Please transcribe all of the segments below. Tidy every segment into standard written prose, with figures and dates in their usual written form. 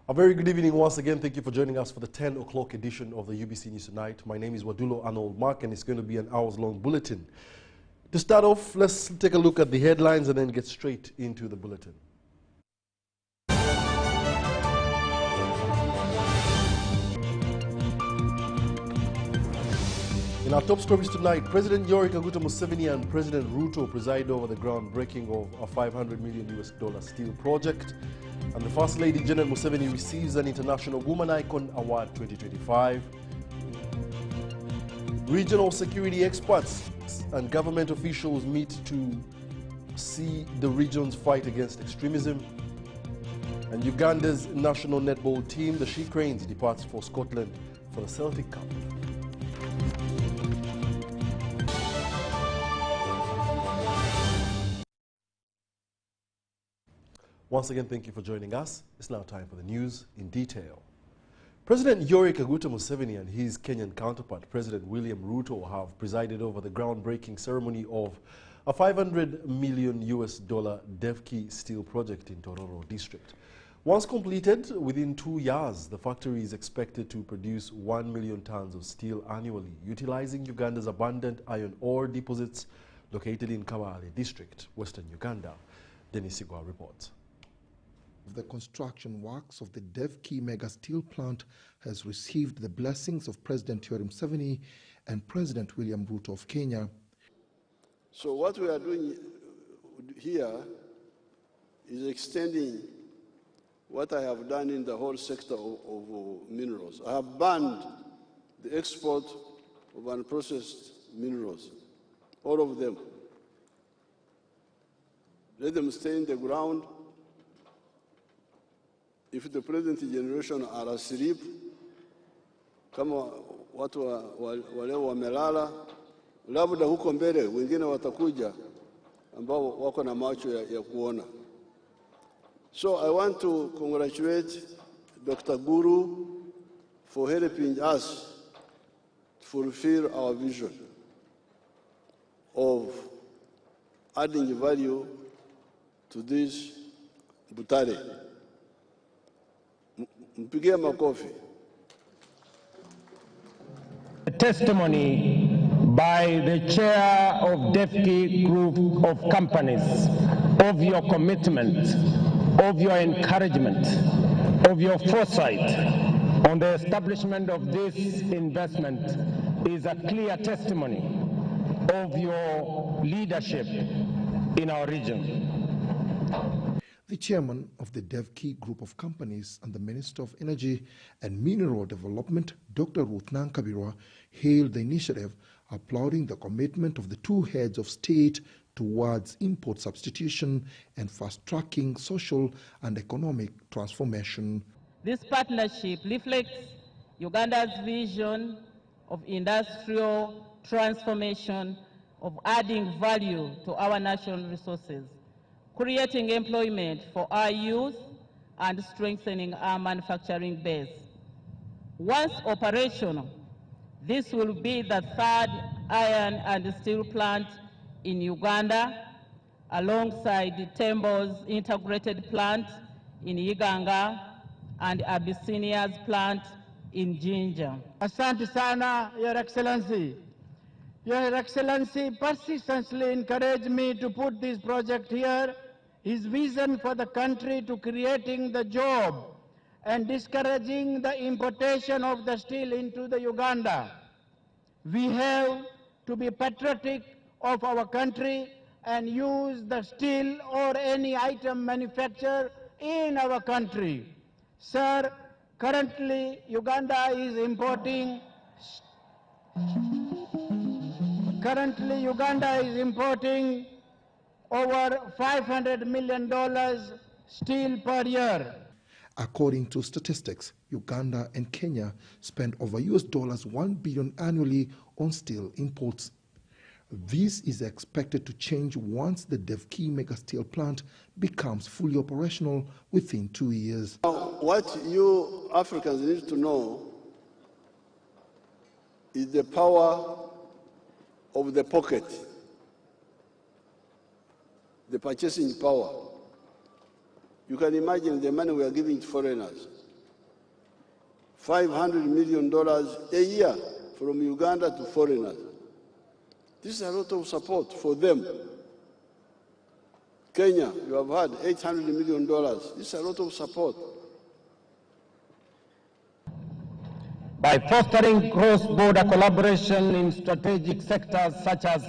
A very good evening once again. Thank you for joining us for the 10 o'clock edition of the UBC News Tonight. My name is Wadulo Arnold Mark, and it's going to be an hours-long bulletin. To start off, let's take a look at the headlines and then get straight into the bulletin. In our top stories tonight, President Yoweri Kaguta Museveni and President Ruto preside over the groundbreaking of a $500 million steel project. And the First Lady Janet Museveni receives an International Woman Icon Award 2025. Regional security experts and government officials meet to see the region's fight against extremism. And Uganda's national netball team, the She Cranes, departs for Scotland for the Celtic Cup. Once again, thank you for joining us. It's now time for the news in detail. President Yoweri Kaguta Museveni and his Kenyan counterpart, President William Ruto, have presided over the groundbreaking ceremony of a $500 million Devki steel project in Tororo district. Once completed, within 2 years, the factory is expected to produce 1 million tons of steel annually, utilizing Uganda's abundant iron ore deposits located in Kabale district, Western Uganda. Dennis Sigwa reports. The construction works of the Devki mega steel plant has received the blessings of President Yoweri Museveni and President William Ruto of Kenya. So what we are doing here is extending what I have done in the whole sector of minerals. I have banned the export of unprocessed minerals, all of them. Let them stay in the ground. If the present generation are asleep, kama watu wale wamelala, labda huko mbele wengine watakuja ambao wako na macho ya kuona. So I want to congratulate Dr. Guru for helping us to fulfill our vision of adding value to this Butare. Mpigie makofi. A testimony by the chair of Devki Group of Companies of your commitment, of your encouragement, of your foresight on the establishment of this investment is a clear testimony of your leadership in our region. The chairman of the Devki Group of Companies and the Minister of Energy and Mineral Development, Dr. Ruth Nankabirwa, hailed the initiative, applauding the commitment of the two heads of state towards import substitution and fast-tracking social and economic transformation. This partnership reflects Uganda's vision of industrial transformation, of adding value to our national resources, creating employment for our youth, and strengthening our manufacturing base. Once operational, this will be the third iron and steel plant in Uganda, alongside Tembo's integrated plant in Iganga and Abyssinia's plant in Jinja. Asante sana, Your Excellency. Your Excellency persistently encouraged me to put this project here. His vision for the country to creating the job and discouraging the importation of the steel into the Uganda. We have to be patriotic of our country and use the steel or any item manufactured in our country. Sir, currently Uganda is importing over $500 million steel per year. According to statistics, Uganda and Kenya spend over $1 billion annually on steel imports. This is expected to change once the Devki mega steel plant becomes fully operational within 2 years. Now, what you Africans need to know is the power of the pocket, the purchasing power. You can imagine the money we are giving to foreigners. $500 million a year from Uganda to foreigners. This is a lot of support for them. Kenya, you have had $800 million. This is a lot of support. By fostering cross-border collaboration in strategic sectors such as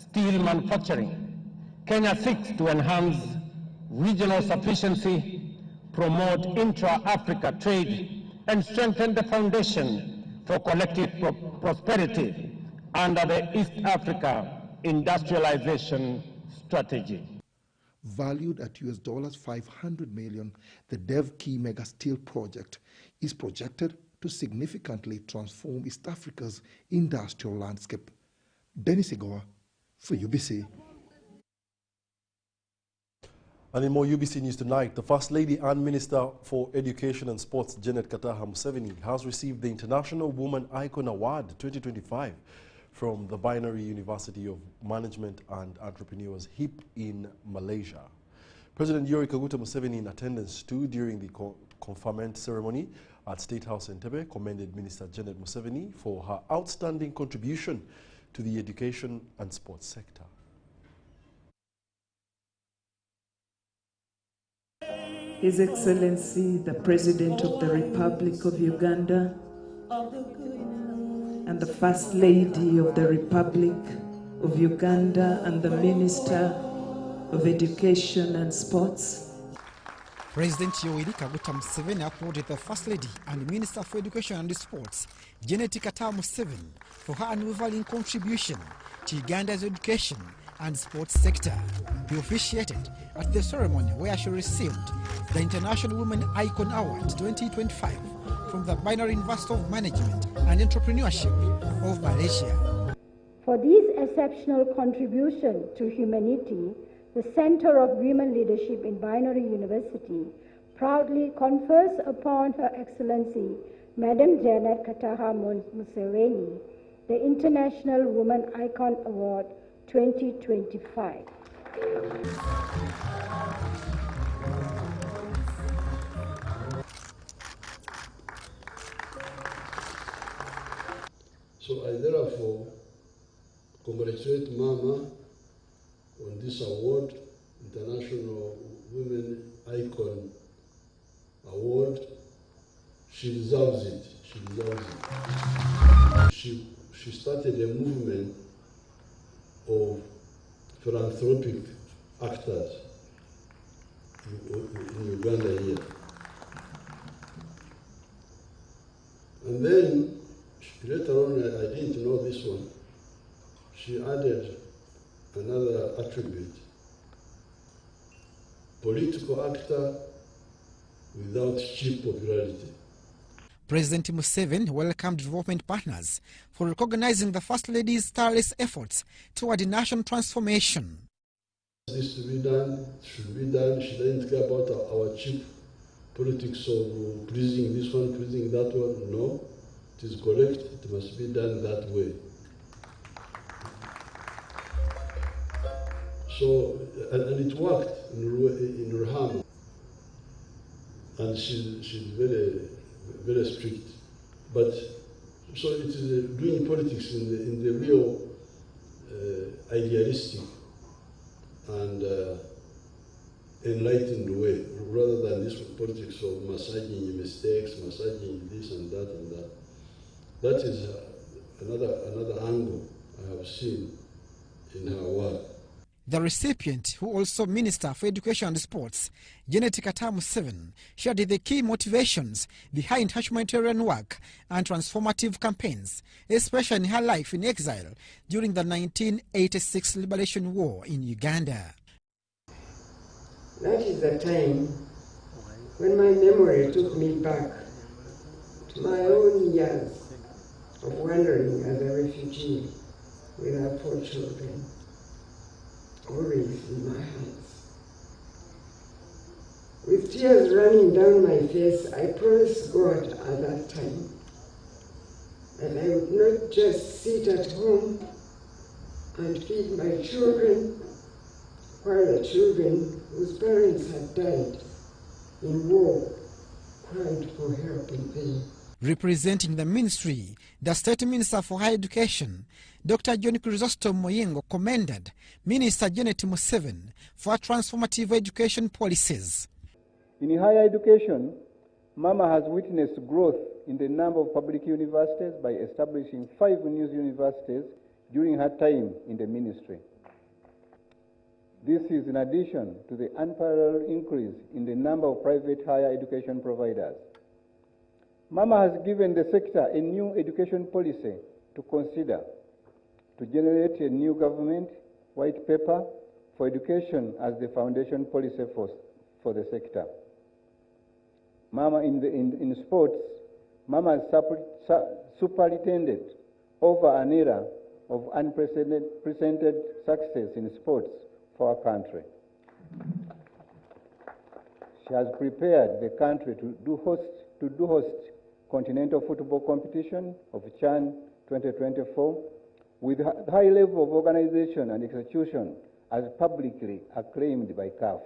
steel manufacturing, Kenya seeks to enhance regional sufficiency, promote intra-Africa trade, and strengthen the foundation for collective prosperity under the East Africa Industrialization Strategy. Valued at $500 million, the Devki mega steel project is projected to significantly transform East Africa's industrial landscape. Dennis Igoa for UBC. And in more UBC news tonight, the First Lady and Minister for Education and Sports, Janet Kataha Museveni, has received the International Woman Icon Award 2025 from the Binary University of Management and Entrepreneurs, HIP, in Malaysia. President Yoweri Kaguta Museveni, in attendance too during the conferment ceremony at State House Entebbe, commended Minister Janet Museveni for her outstanding contribution to the education and sports sector. His Excellency, the President of the Republic of Uganda, and the First Lady of the Republic of Uganda, and the Minister of Education and Sports. President Yoweri Kaguta Museveni applauded the First Lady and Minister for Education and Sports, Janet Kataha Museveni, for her unwavering contribution to Uganda's education and sports sector. He officiated at the ceremony where she received the International Women Icon Award 2025 from the Binary University of Management and Entrepreneurship of Malaysia. For this exceptional contribution to humanity, the Center of Women Leadership in Binary University proudly confers upon Her Excellency, Madam Janet Kataha Museveni, the International Woman Icon Award 2025. So I therefore congratulate Mama on this award, International Women Icon Award. She deserves it. She deserves it. She started a movement of philanthropic actors in Uganda here. And then later on, I didn't know this one, she added another attribute: political actor without cheap popularity. President Museveni welcomed development partners for recognizing the First Lady's tireless efforts toward national transformation. This to be done, should be done. She doesn't care about our cheap politics of pleasing this one, pleasing that one. No, it is correct. It must be done that way. So, and it worked in Ruhama. And she's very strict. But, so it is doing politics in the real idealistic and enlightened way, rather than this politics of massaging mistakes, massaging this and that and that. That is another angle I have seen in her work. The recipient, who also Minister for Education and Sports, Janet Katamu 7, shared the key motivations behind humanitarian work and transformative campaigns, especially in her life in exile during the 1986 Liberation War in Uganda. That is the time when my memory took me back to my own years of wandering as a refugee with our 4 children, always in my hands. With tears running down my face, I promised God at that time that I would not just sit at home and feed my children while the children whose parents had died in war cried for help in vain. Representing the ministry, the State Minister for Higher Education, Dr. John Chrysostom Moyengo, commended Minister Janet Museveni for transformative education policies. In higher education, Mama has witnessed growth in the number of public universities by establishing 5 new universities during her time in the ministry. This is in addition to the unparalleled increase in the number of private higher education providers. Mama has given the sector a new education policy to consider, to generate a new government white paper for education as the foundation policy for the sector. Mama in sports, Mama has superintended over an era of unprecedented success in sports for our country. She has prepared the country to do host Continental Football Competition of CHAN 2024 with high level of organization and execution as publicly acclaimed by CAF.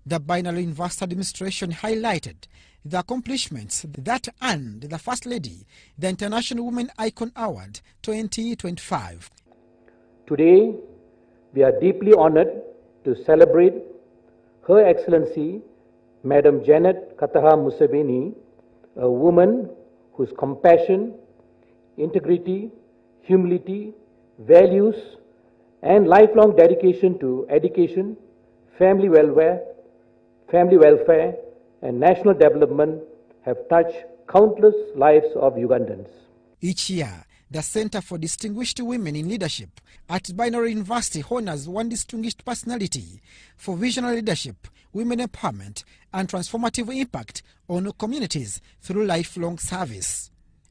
The Binary University Administration highlighted the accomplishments that earned the First Lady the International Women Icon Award 2025. Today, we are deeply honored to celebrate Her Excellency, Madam Janet Kataha Museveni, a woman whose compassion, integrity, humility, values, and lifelong dedication to education, family welfare, and national development have touched countless lives of Ugandans. Each year, the Center for Distinguished Women in Leadership at Binary University honors one distinguished personality for visionary leadership, women empowerment, and transformative impact on communities through lifelong service.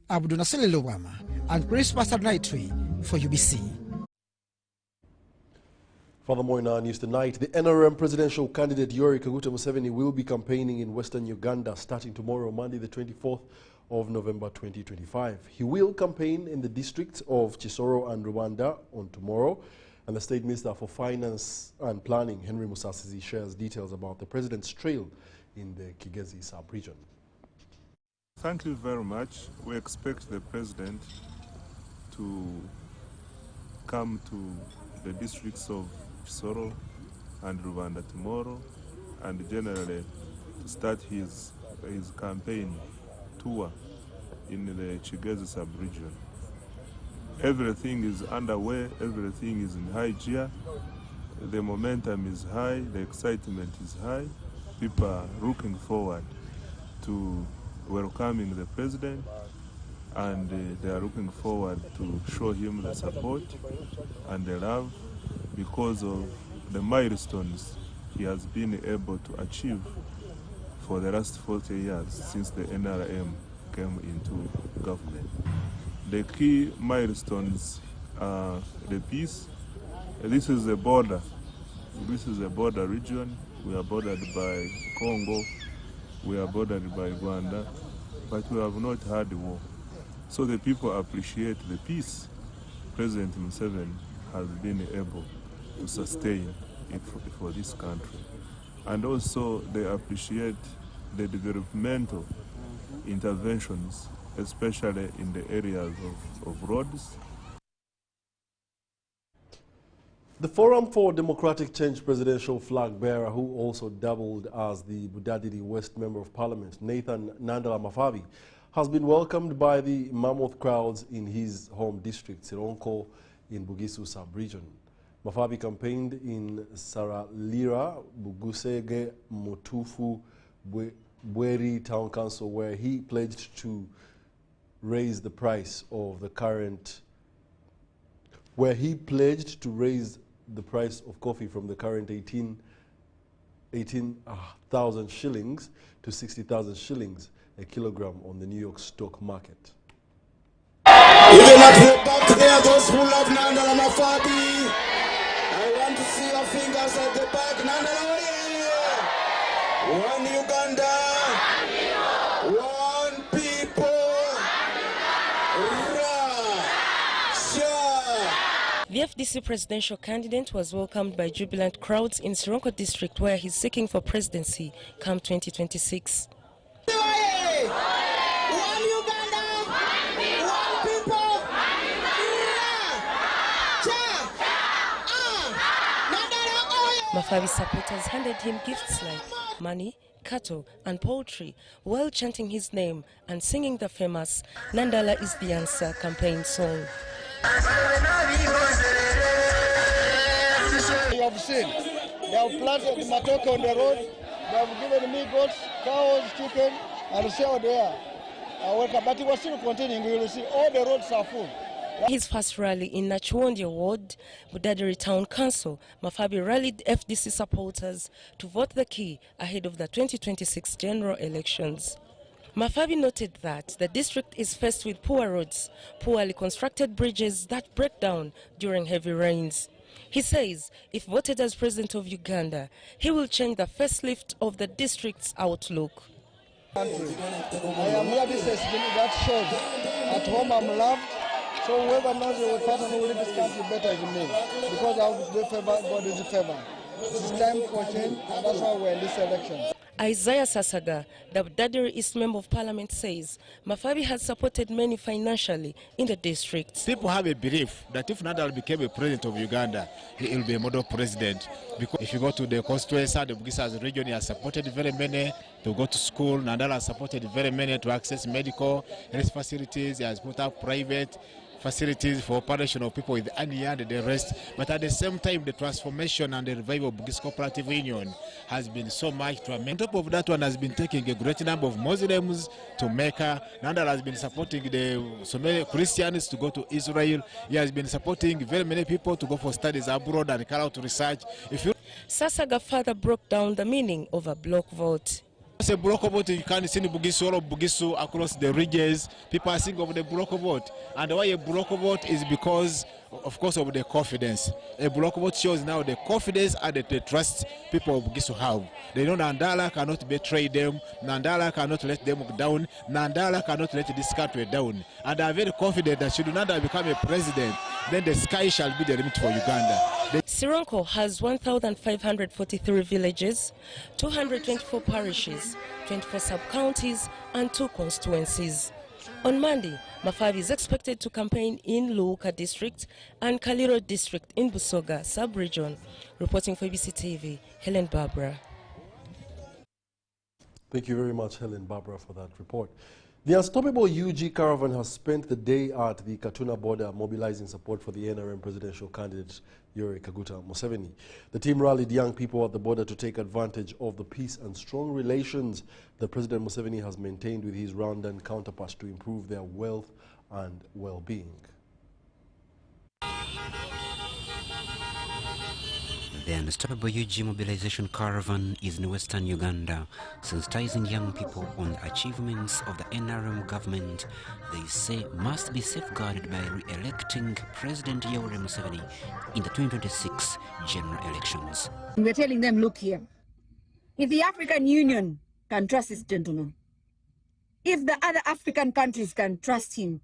Abdul Nasser Luwama and Chris Pastor-Naitwi for UBC. Furthermore, in our news tonight, the NRM presidential candidate Yoweri Kaguta Museveni will be campaigning in Western Uganda starting tomorrow, Monday the 24th of November 2025. He will campaign in the districts of Chisoro and Rwanda on tomorrow, and the State Minister for Finance and Planning, Henry Musasizi, shares details about the President's trail in the Kigezi sub-region. Thank you very much. We expect the President to come to the districts of Chisoro and Rwanda tomorrow, and generally to start his campaign tour in the Kigezi sub-region. Everything is underway, everything is in high gear, the momentum is high, the excitement is high. People are looking forward to welcoming the President, and they are looking forward to show him the support and the love because of the milestones he has been able to achieve for the last 40 years since the NRM came into government. The key milestones are the peace. This is a border. This is a border region. We are bordered by Congo. We are bordered by Rwanda, but we have not had war. So the people appreciate the peace President Museveni has been able to sustain for this country. And also they appreciate the developmental interventions, especially in the areas of roads. The Forum for Democratic Change presidential flag bearer, who also doubled as the Budadiri West Member of Parliament, Nathan Nandala Mafabi, has been welcomed by the mammoth crowds in his home district, Sironko, in Bugisu sub-region. Mafabi campaigned in Saralira, Bugusege, Motufu, Bweri Town Council, where he pledged to raise the price of the current, coffee from the current 18,000 shillings to 60,000 shillings a kilogram on the New York stock market. Even at the back there, those who love Nandala Mafabi, I want to see your fingers at the back. Nandala, one Uganda, one people, The FDC presidential candidate was welcomed by jubilant crowds in Sironko district, where he's seeking for presidency come 2026. Mafabi supporters handed him gifts like money, cattle and poultry while chanting his name and singing the famous Nandala is the Answer campaign song. You have seen, they have planted the matoke on the road, they have given me goats, cows, chicken, and sell there. But it was still continuing. You will see all the roads are full. His first rally in Nachuondia Ward, Budadiri Town Council, Mafabi rallied FDC supporters to vote the key ahead of the 2026 general elections. Mafabi noted that the district is faced with poor roads, poorly constructed bridges that break down during heavy rains. He says if voted as president of Uganda, he will change the facelift of the district's outlook. I am here, this is that shows at home I'm loved. So whoever knows the person who will lead this country better is me, because I will do favor, God is a favor. It's time for change, and that's why we're in this election. Isaiah Sasaga, the Budadiri East Member of Parliament, says Mafabi has supported many financially in the district. People have a belief that if Nandala became a president of Uganda, he will be a model president. Because if you go to the constituency, the Bugisa's region, he has supported very many to go to school. Nandala has supported very many to access medical health facilities. He has put up private facilities for operation of people with ania and the rest. But at the same time, the transformation and the revival of Bugis Cooperative Union has been so much to amend. On top of that, one has been taking a great number of Muslims to Mecca. Nandala has been supporting so many Christians to go to Israel. He has been supporting very many people to go for studies abroad and carry out research. Sasaga further broke down the meaning of a block vote. It's a block vote. You can't see Bugisu, all of Bugisu across the regions. People are thinking of the block vote. And why a block vote is because, of course, of the confidence. A block vote shows now the confidence and the trust people of Bugisu have. They know Nandala cannot betray them. Nandala cannot let them down. Nandala cannot let this country down. And they are very confident that should Nandala become a president, then the sky shall be the limit for Uganda. Sironko has 1,543 villages, 224 parishes, 24 sub-counties and 2 constituencies. On Monday, Mafabi is expected to campaign in Luuka district and Kaliro district in Busoga sub-region. Reporting for ABC TV, Helen Barbara. Thank you very much, Helen Barbara, for that report. The Unstoppable UG Caravan has spent the day at the Katuna border mobilizing support for the NRM presidential candidate Yoweri Kaguta Museveni. The team rallied young people at the border to take advantage of the peace and strong relations that President Museveni has maintained with his Rwandan counterparts to improve their wealth and well-being. The Unstoppable UG Mobilization Caravan is in Western Uganda, sensitizing young people on the achievements of the NRM government they say must be safeguarded by re-electing President Yoweri Museveni in the 2026 general elections. We're telling them, look here, if the African Union can trust this gentleman, if the other African countries can trust him,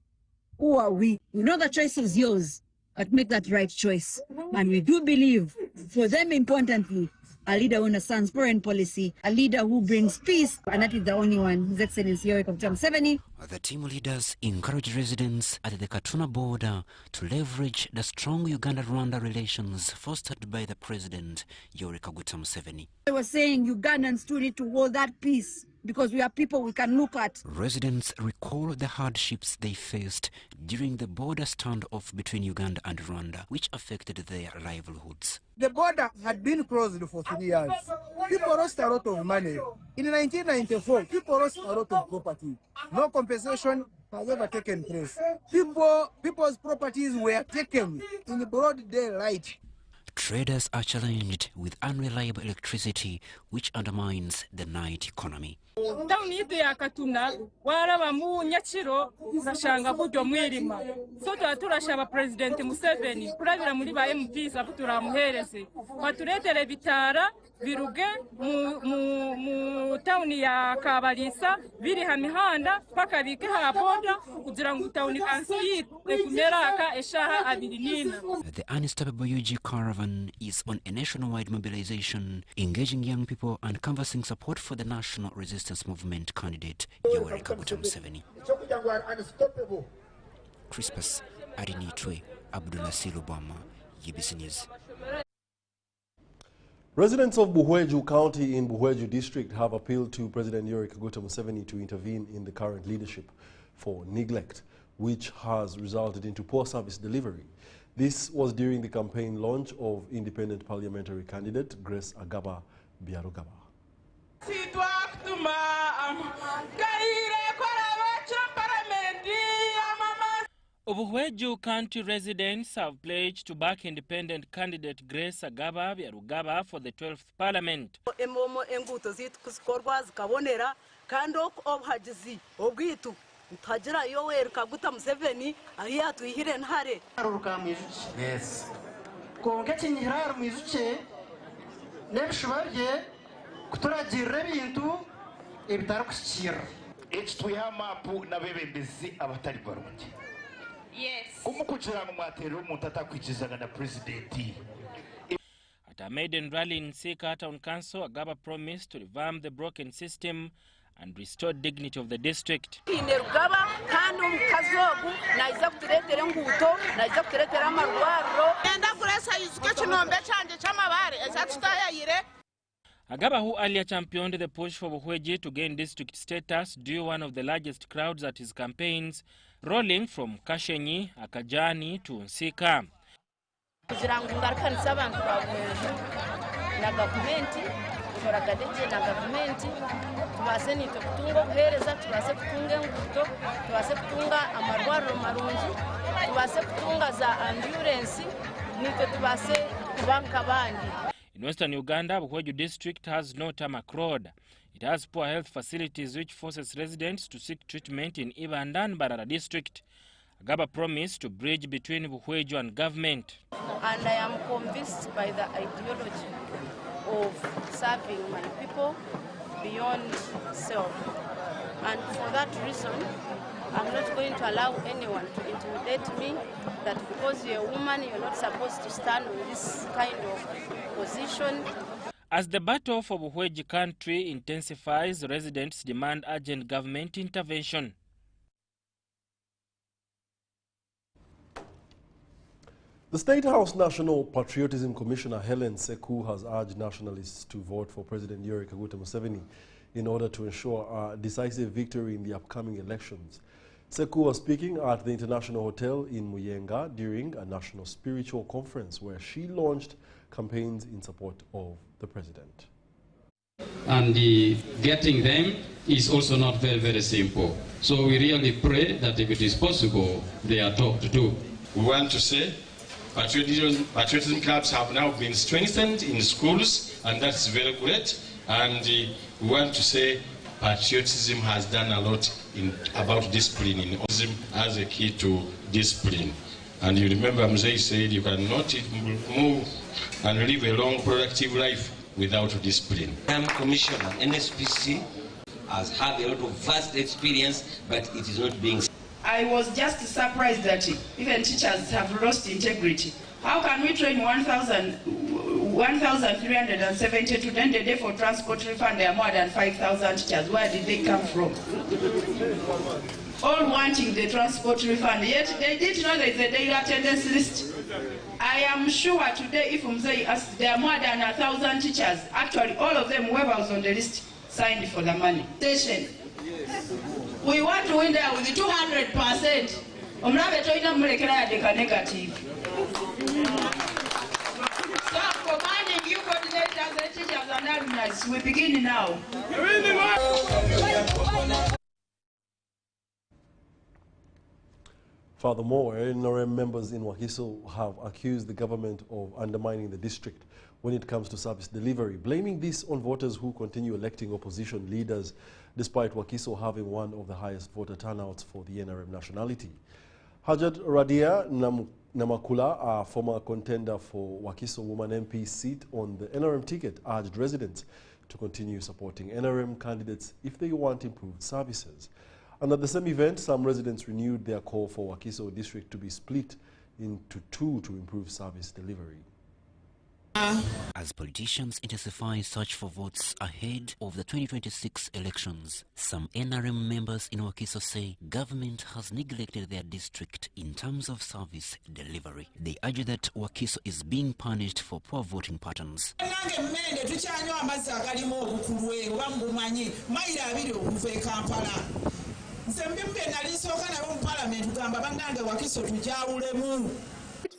who are we? We know the choice is yours. But make that right choice. And we do believe, for them importantly, a leader who understands foreign policy, a leader who brings peace, and that is the only one, His Excellency Yoweri Kaguta Museveni. The team leaders encourage residents at the Katuna border to leverage the strong Uganda-Rwanda relations fostered by the President Yoweri Kaguta Museveni. I was saying Ugandans too need to hold that peace because we are people we can look at. Residents recall the hardships they faced during the border standoff between Uganda and Rwanda, which affected their livelihoods. The border had been closed for 3 years. People lost a lot of money. In 1994, people lost a lot of property. No compensation has ever taken place. People's properties were taken in broad daylight. Traders are challenged with unreliable electricity, which undermines the night economy. Tawuni yetu ya Katuna waraba mu Nyakiro urashanga kujya mwirima so turashaba President Museveni kurabira muri ba MP sabutura muhereze baturetere bitara biruge mu tawuni ya Kabalisa biri ha mihanda paka bike ha boda kugira ngo tawuni kanso yitwe kumera aka eshaha abiri nina. The Unstoppable UG Caravan is on a nationwide mobilization, engaging young people and canvassing support for the National Resistance Movement candidate Yoweri Kaguta Museveni. Crispus Arinitwe Abdulnasir Obama, UBC News. Residents of Buhweju County in Buhweju District have appealed to President Yoweri Kaguta Museveni to intervene in the current leadership for neglect, which has resulted into poor service delivery. This was during the campaign launch of independent parliamentary candidate Grace Agaba Byarugaba. Buhweju County residents have pledged to back independent candidate Grace Agaba Byarugaba for the 12th Parliament. Tagira Yoweri Kaguta Museveni ahiya tuyihire ntare aruruka mwizuki yes kongeti nyihara mwizuki nebishubabye kuturagira ibintu ebitarukushikira ekitwiha mapu nabebembezi abatari barungi yes kumukugira mu matero umuntu atakwikizaga na presidenti. At a maiden rally in Sika Town Council, Agaba promised to revamp the broken system and restore dignity of the district. Agaba, who earlier championed the push for Buhweji to gain district status, drew one of the largest crowds at his campaigns, rolling from Kashenyi, Akajani to Nsika. In western Uganda, Buhweju district has no tarmac road. It has poor health facilities which forces residents to seek treatment in Ibanda and Barara district. Agaba promised to bridge between Buhweju and government. And I am convinced by the ideology of serving my people beyond self. And for that reason, I'm not going to allow anyone to intimidate me that because you're a woman, you're not supposed to stand in this kind of position. As the battle for Buhweji country intensifies, residents demand urgent government intervention. The State House National Patriotism Commissioner Helen Seku has urged nationalists to vote for President Yoweri Kaguta Museveni in order to ensure a decisive victory in the upcoming elections. Seku was speaking at the International Hotel in Muyenga during a national spiritual conference where she launched campaigns in support of the president. And getting them is also not very, very simple. So we really pray that if it is possible, they are taught to do. We want to say patriotism clubs have now been strengthened in schools, and that's very great. And we want to say patriotism has done a lot about discipline, as a key to discipline. And you remember Mzee said you cannot move and live a long, productive life without discipline. I'm Commissioner. NSPC has had a lot of vast experience, but it is not being. I was just surprised that even teachers have lost integrity. How can we train 1,372 then the day for transport refund there are more than 5,000 teachers? Where did they come from? All wanting the transport refund, yet they didn't know there is a daily attendance list. I am sure today if Mzee asked, there are more than 1,000 teachers. Actually, all of them, whoever was on the list, signed for the money. We want to win there with 200%. Omrabe toina mulekera yadeka negative. So I'm commanding you coordinators and teachers and alumni, we begin now. Furthermore, NRM members in Wakiso have accused the government of undermining the district when it comes to service delivery, blaming this on voters who continue electing opposition leaders despite Wakiso having one of the highest voter turnouts for the NRM nationality. Hajat Radia Namakula, a former contender for Wakiso Woman MP seat on the NRM ticket, urged residents to continue supporting NRM candidates if they want improved services. And at the same event, some residents renewed their call for Wakiso district to be split into two to improve service delivery. As politicians intensify search for votes ahead of the 2026 elections, some NRM members in Wakiso say government has neglected their district in terms of service delivery. They argue that Wakiso is being punished for poor voting patterns.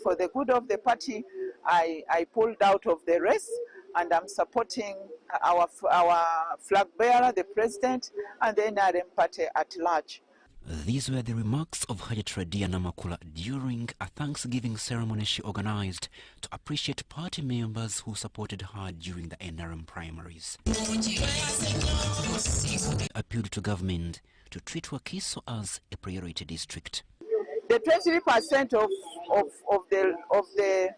For the good of the party, I pulled out of the race and I'm supporting our flag bearer, the president, and the NRM party at large. These were the remarks of Hajat Radia Namakula during a Thanksgiving ceremony she organized to appreciate party members who supported her during the NRM primaries. They appealed to government to treat Wakiso as a priority district. The 23% of the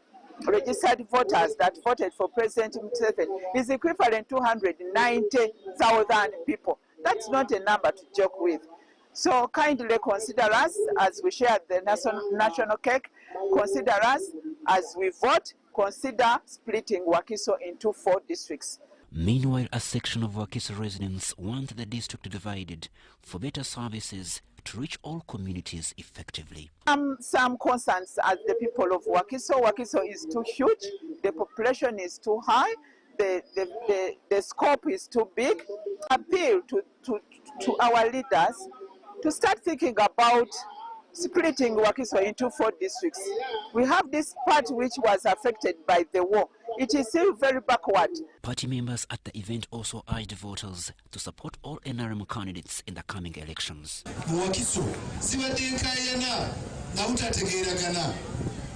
registered voters that voted for President Museveni is equivalent to 290,000 people. That's not a number to joke with. So kindly consider us as we share the national cake. Consider us as we vote. Consider splitting Wakiso into 4 districts. Meanwhile, a section of Wakiso residents want the district divided for better services to reach all communities effectively. Some concerns as the people of Wakiso. Wakiso is too huge, the population is too high, the scope is too big. Appeal to our leaders to start thinking about splitting Wakiso into 4 districts. We have this part which was affected by the war. It is still very backward. Party members at the event also urged voters to support all NRM candidates in the coming elections. Wakiso, sibatenkayana na utategeeragana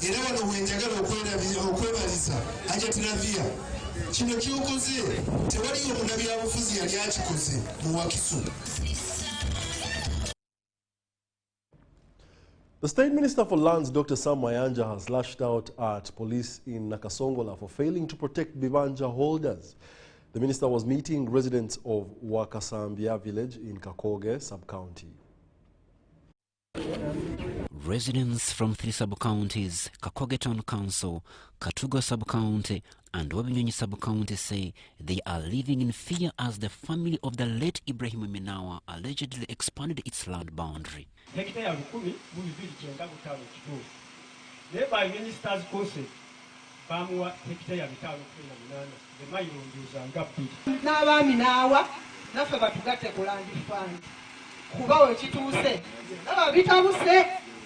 era wano wenjagala okwebaliza ajatiravia kino kyokoze tewaliyo munnabyabufuzi yali akikoze mu Wakiso. The State Minister for Lands, Dr. Sam Mayanja, has lashed out at police in Nakasongola for failing to protect Bibanja holders. The minister was meeting residents of Wakasambia village in Kakoge sub-county. Residents from 3 sub-counties, Kakoge Town Council, Katuga sub-county and Wabinyonyi sub-county say they are living in fear as the family of the late Ibrahim Minawa allegedly expanded its land boundary.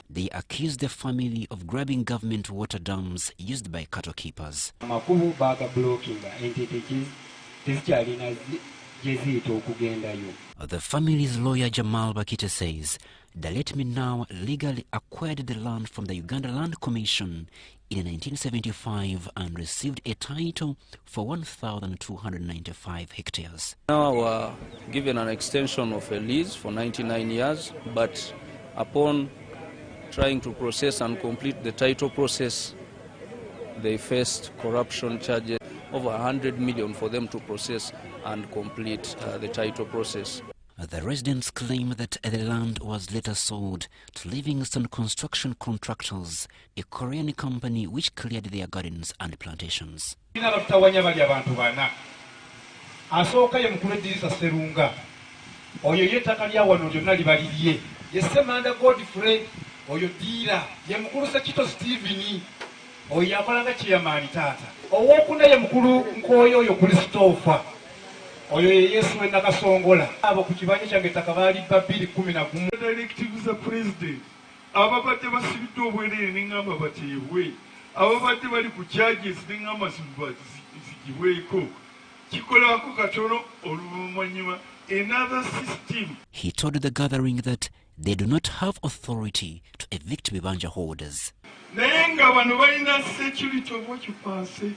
They accused the family of grabbing government water dams used by cattle keepers. The family's lawyer Jamal Bakite says the late Minawa legally acquired the land from the Uganda Land Commission in 1975 and received a title for 1,295 hectares. Now we're given an extension of a lease for 99 years, but upon trying to process and complete the title process, they faced corruption charges, over 100 million for them to process and complete the title process. The residents claim that the land was later sold to Livingston Construction Contractors, a Korean company which cleared their gardens and plantations. Oyo dira ye mukulu Sekito Steven oyo yakolanga chairman tata owokuna ye mukulu nkoyo oyo Christopher oyo ye Yesu we Nakasongola abo ku kibanyi kyange ettaka baali ba 211 directive za president ababadde basibidde obwereere n'engamba bateebwe ababadde bali ku charges n'engamba zigibweko kikolako katono oluvannyuma another system. He told the gathering that they do not have authority to evict Bibanja holders. naye nga bano balina security obwakipanse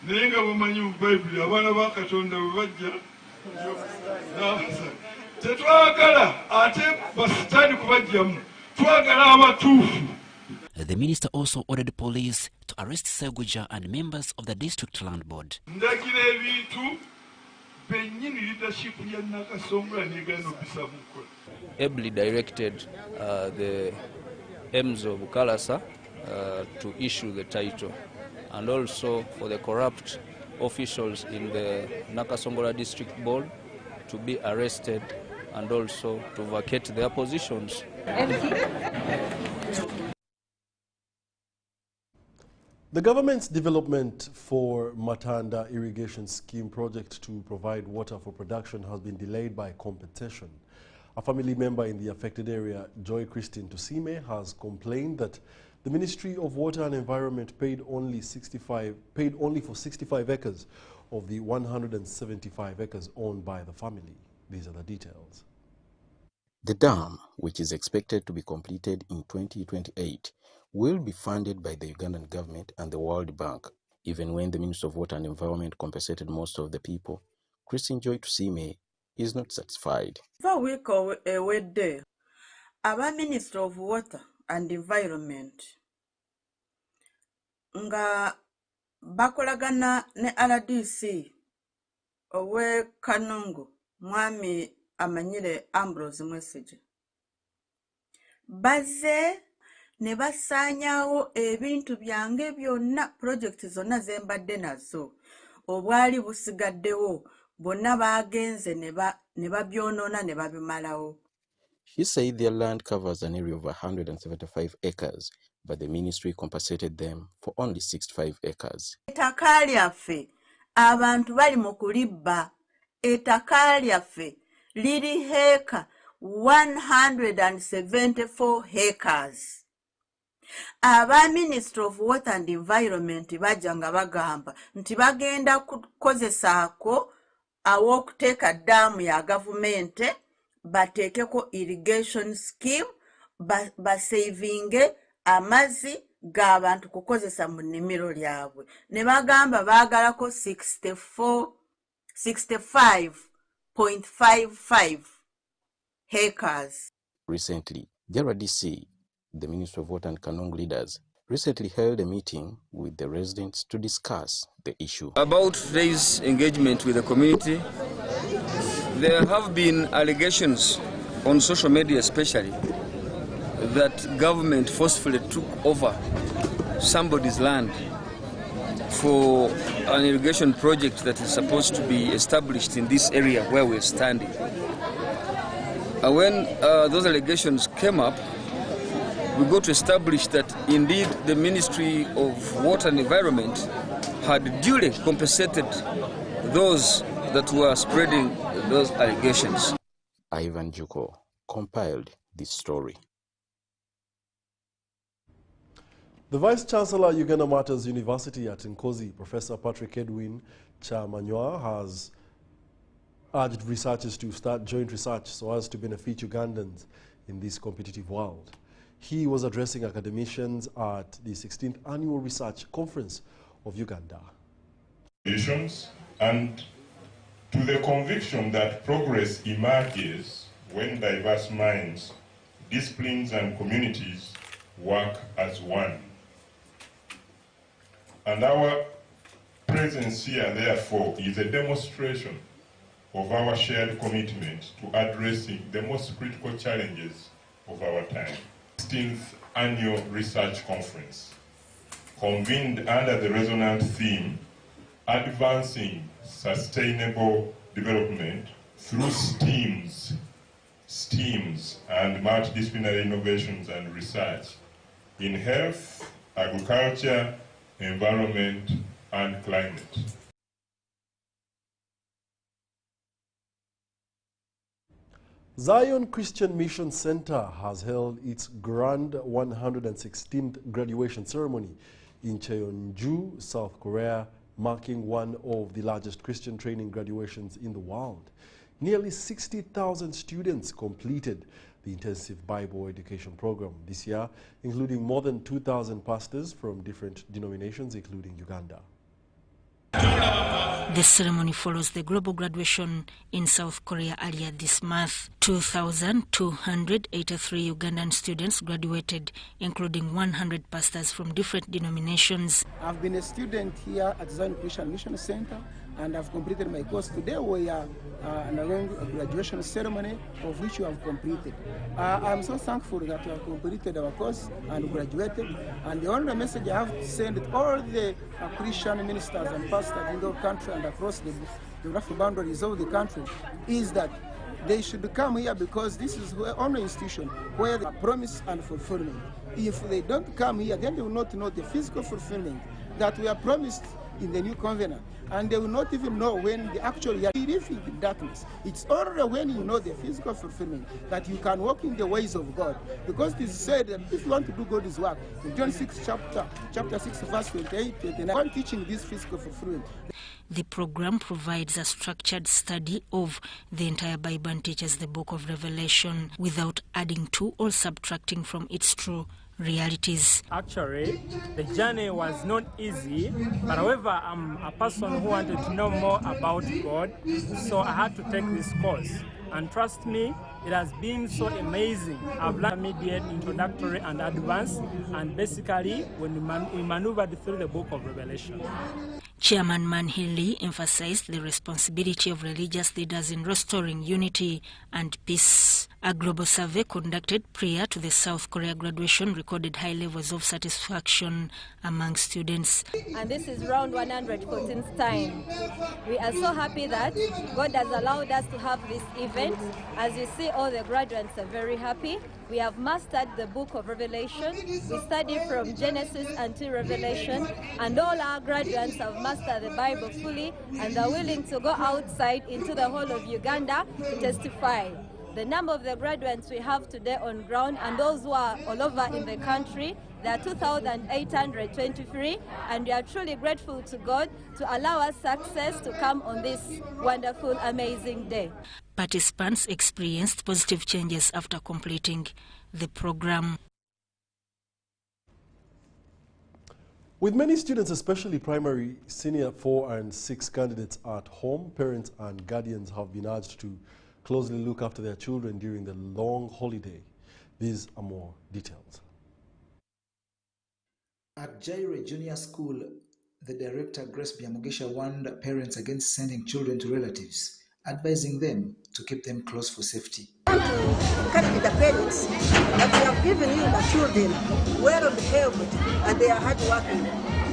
naye nga bamanyi mu bayibuli abaana ba katonda bwe bajja tetwagala ate basitaani kubajjamu twagala abatuufu. The minister also ordered police to arrest Seguja and members of the district land board. ndagira ebintu bennyini leadership ya Nakasongola negana obisa mukola. Ably directed the M's of Bukalasa to issue the title, and also for the corrupt officials in the Nakasongola district board to be arrested and also to vacate their positions. The government's development for Matanda irrigation scheme project to provide water for production has been delayed by competition. A family member in the affected area, Joy Christine Tusime, has complained that the Ministry of Water and Environment paid only for 65 acres of the 175 acres owned by the family. These are the details. The dam, which is expected to be completed in 2028, will be funded by the Ugandan government and the World Bank. Even when the Minister of Water and Environment compensated most of the people, Christine Joy Tusime is not satisfied. For week ewedde, aba Minister of Water and Environment nga bakolagana ne RDC owe Kanungu mwami amanyire Ambrose Mwesigye bazze ne basaanyaawo ebintu byange byonna project zonna ze mbadde nazo obwali busigaddewo bonna baagenze ne babyonoona ne babimalawo. He said their land covers an area of 175 acres, but the ministry compensated them for only 65 acres. Ettaka lyaffe abantu bali mu kulibba. Ettaka lyaffe liri heka 174 acres. Aba Minister of Water and Environment bajja nga bagamba nti bagenda kukozesaako aw'okuteeka daamu ya gavumenti bateekeko irrigation scheme basavinge amazzi g'abantu kukozesa mu nnimiro lyabwe. Ne bagamba baagalako 65.55 acres. Recently, the RDC, the Ministry of Water and Kanung leaders, recently held a meeting with the residents to discuss the issue. About today's engagement with the community, there have been allegations on social media especially that government forcefully took over somebody's land for an irrigation project that is supposed to be established in this area where we're standing. When those allegations came up, we got to establish that indeed the Ministry of Water and Environment had duly compensated those that were spreading those allegations. Ivan Juko compiled this story. The Vice-Chancellor, Uganda Matters University at Nkozi, Professor Patrick Edwin Chamanywa, has urged researchers to start joint research so as to benefit Ugandans in this competitive world. He was addressing academicians at the 16th Annual Research Conference of Uganda. And to the conviction that progress emerges when diverse minds, disciplines and communities work as one. And our presence here, therefore, is a demonstration of our shared commitment to addressing the most critical challenges of our time. 16th Annual Research Conference, convened under the resonant theme, Advancing Sustainable Development through STEAMs and multidisciplinary innovations and research in health, agriculture, environment, and climate. Zion Christian Mission Center has held its grand 116th graduation ceremony in Cheonju, South Korea, marking one of the largest Christian training graduations in the world. Nearly 60,000 students completed the intensive Bible education program this year, including more than 2,000 pastors from different denominations, including Uganda. The ceremony follows the global graduation in South Korea earlier this month. 2,283 Ugandan students graduated, including 100 pastors from different denominations. I've been a student here at Zion Christian Mission Center, and I've completed my course. Today we are undergoing a graduation ceremony of which we have completed. I'm so thankful that we have completed our course and graduated. And the only message I have to send to all the Christian ministers and pastors in the country and across the geographical boundaries of the country is that they should come here, because this is the only institution where the promise and fulfillment. If they don't come here, then they will not know the physical fulfillment that we are promised in the new covenant, and they will not even know when the actual live in darkness. It's only when you know the physical fulfillment that you can walk in the ways of God, because it is said that if you want to do God's work, in John 6 chapter 6 verse 28, 29, I'm teaching this physical fulfillment. The program provides a structured study of the entire Bible and teaches the book of Revelation without adding to or subtracting from its true realities. Actually, the journey was not easy, but however, I'm a person who wanted to know more about God, so I had to take this course. And trust me, it has been so amazing. I've learned intermediate, introductory, and advanced, and basically, when we maneuvered through the book of Revelation. Chairman Manhili emphasized the responsibility of religious leaders in restoring unity and peace. A global survey conducted prior to the South Korea graduation recorded high levels of satisfaction among students. And this is round 114th time. We are so happy that God has allowed us to have this event. As you see, all the graduates are very happy. We have mastered the book of Revelation. We studied from Genesis until Revelation, and all our graduates have mastered the Bible fully and are willing to go outside into the whole of Uganda to testify. The number of the graduates we have today on ground and those who are all over in the country, there are 2,823, and we are truly grateful to God to allow us success to come on this wonderful, amazing day. Participants experienced positive changes after completing the program. With many students, especially primary, senior 4 and 6 candidates at home, parents and guardians have been urged to closely look after their children during the long holiday. These are more details. At Jaire Junior School, the director, Grace Biamugisha, warned parents against sending children to relatives, advising them to keep them close for safety. Encourage the parents that we have given you the children well behaved and they are hardworking.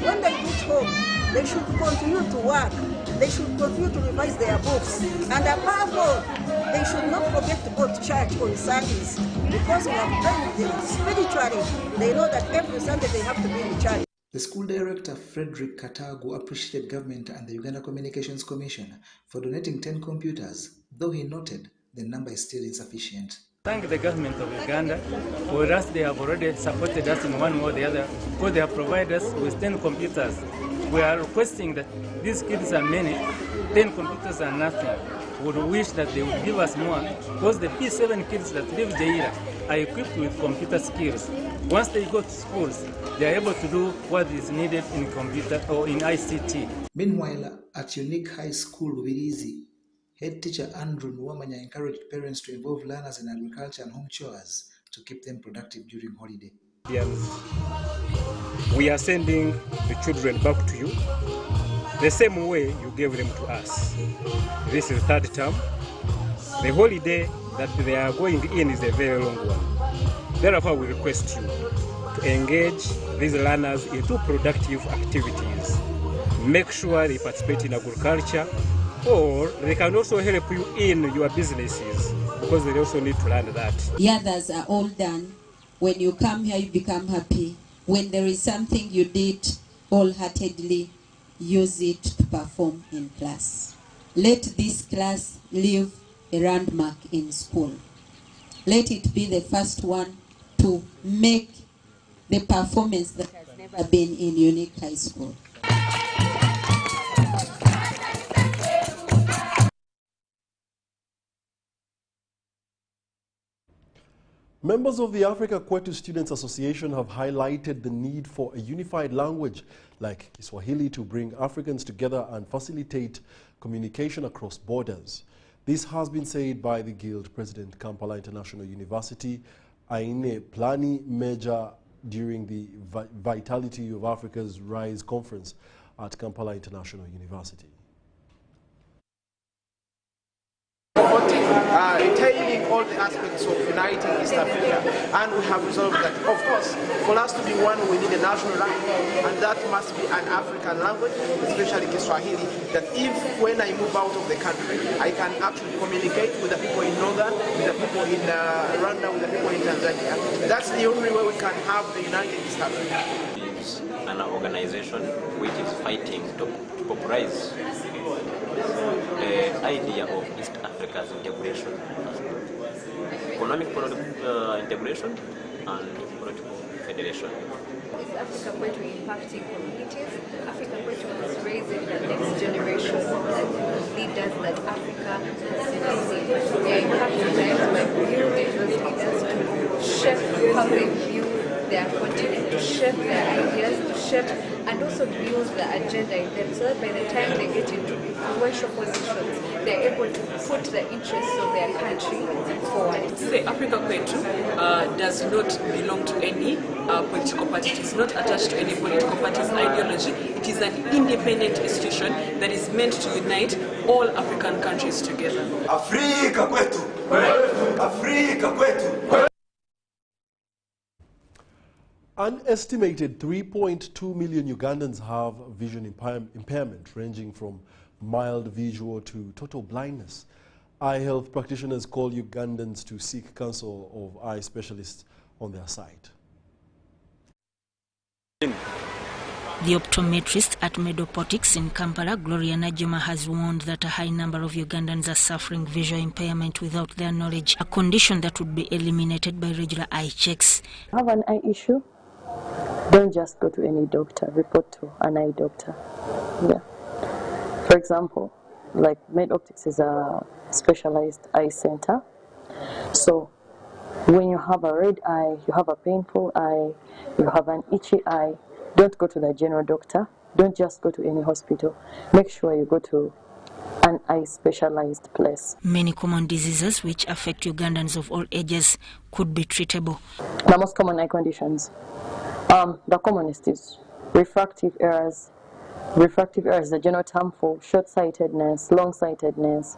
When they reach home, they should continue to work. They should continue to revise their books. And above all, they should not forget to go to church on Sundays, because we have trained them spiritually. They know that every Sunday they have to be in church. The school director, Frederick Katagu, appreciated government and the Uganda Communications Commission for donating 10 computers, though he noted the number is still insufficient. Thank the government of Uganda. For us, they have already supported us in one way or the other, because they have provided us with 10 computers. We are requesting that these kids are many, 10 computers are nothing. We would wish that they would give us more, because the P7 kids that live Jaira are equipped with computer skills. Once they go to schools, they are able to do what is needed in computer or in ICT. Meanwhile, at Unique High School, Wirizi, head teacher Andrew Nwamanya encouraged parents to involve learners in agriculture and home chores to keep them productive during holiday. We are sending the children back to you the same way you gave them to us. This is third term. The holiday that they are going in is a very long one. Therefore, we request you to engage these learners into productive activities. Make sure they participate in agriculture, or they can also help you in your businesses, because they also need to learn that. The others are all done. When you come here, you become happy. When there is something you did wholeheartedly, use it to perform in class. Let this class leave a landmark in school. let it be the first one to make the performance that has never been in Unique High School. Members of the Africa Kwetu Students Association have highlighted the need for a unified language like Kiswahili to bring Africans together and facilitate communication across borders. This has been said by the Guild President, Kampala International University, Aine Plani Major, during the Vitality of Africa's Rise conference at Kampala International University. Retaining all the aspects of uniting East Africa, and we have resolved that, of course, for us to be one, we need a national language, and that must be an African language, especially Kiswahili, that if, when I move out of the country, I can actually communicate with the people in Northern, with the people in Rwanda, with the people in Tanzania. That's the only way we can have the united East Africa. It's an organization which is fighting to popularize the idea of East Africa's integration, economic integration and political federation. Is Africa Kwetu impacting communities? Africa Kwetu is raising the next generation of leaders that Africa has seen. We are impacting them by building those leaders to shape how they view their continent, to shape their ideas, to shape and also build the agenda in them, so that by the time they get into influential positions, they're able to put the interests of their country forward. The Africa Kwetu does not belong to any political party. It is not attached to any political party's ideology. It is an independent institution that is meant to unite all African countries together. Afrika Kwetu! Afrika Kwetu! An estimated 3.2 million Ugandans have vision impairment ranging from mild visual to total blindness. Eye health practitioners call Ugandans to seek counsel of eye specialists on their site. The optometrist at Medopotics in Kampala, Gloria Najuma, has warned that a high number of Ugandans are suffering visual impairment without their knowledge, a condition that would be eliminated by regular eye checks. Have an eye issue? Don't just go to any doctor, report to an eye doctor. Yeah. For example, like Med-Optics is a specialized eye center. So when you have a red eye, you have a painful eye, you have an itchy eye, don't go to the general doctor. Don't just go to any hospital. Make sure you go to an eye specialized place. Many common diseases which affect Ugandans of all ages could be treatable. The most common eye conditions. The commonest is refractive errors. Refractive errors is the general term for short-sightedness, long-sightedness.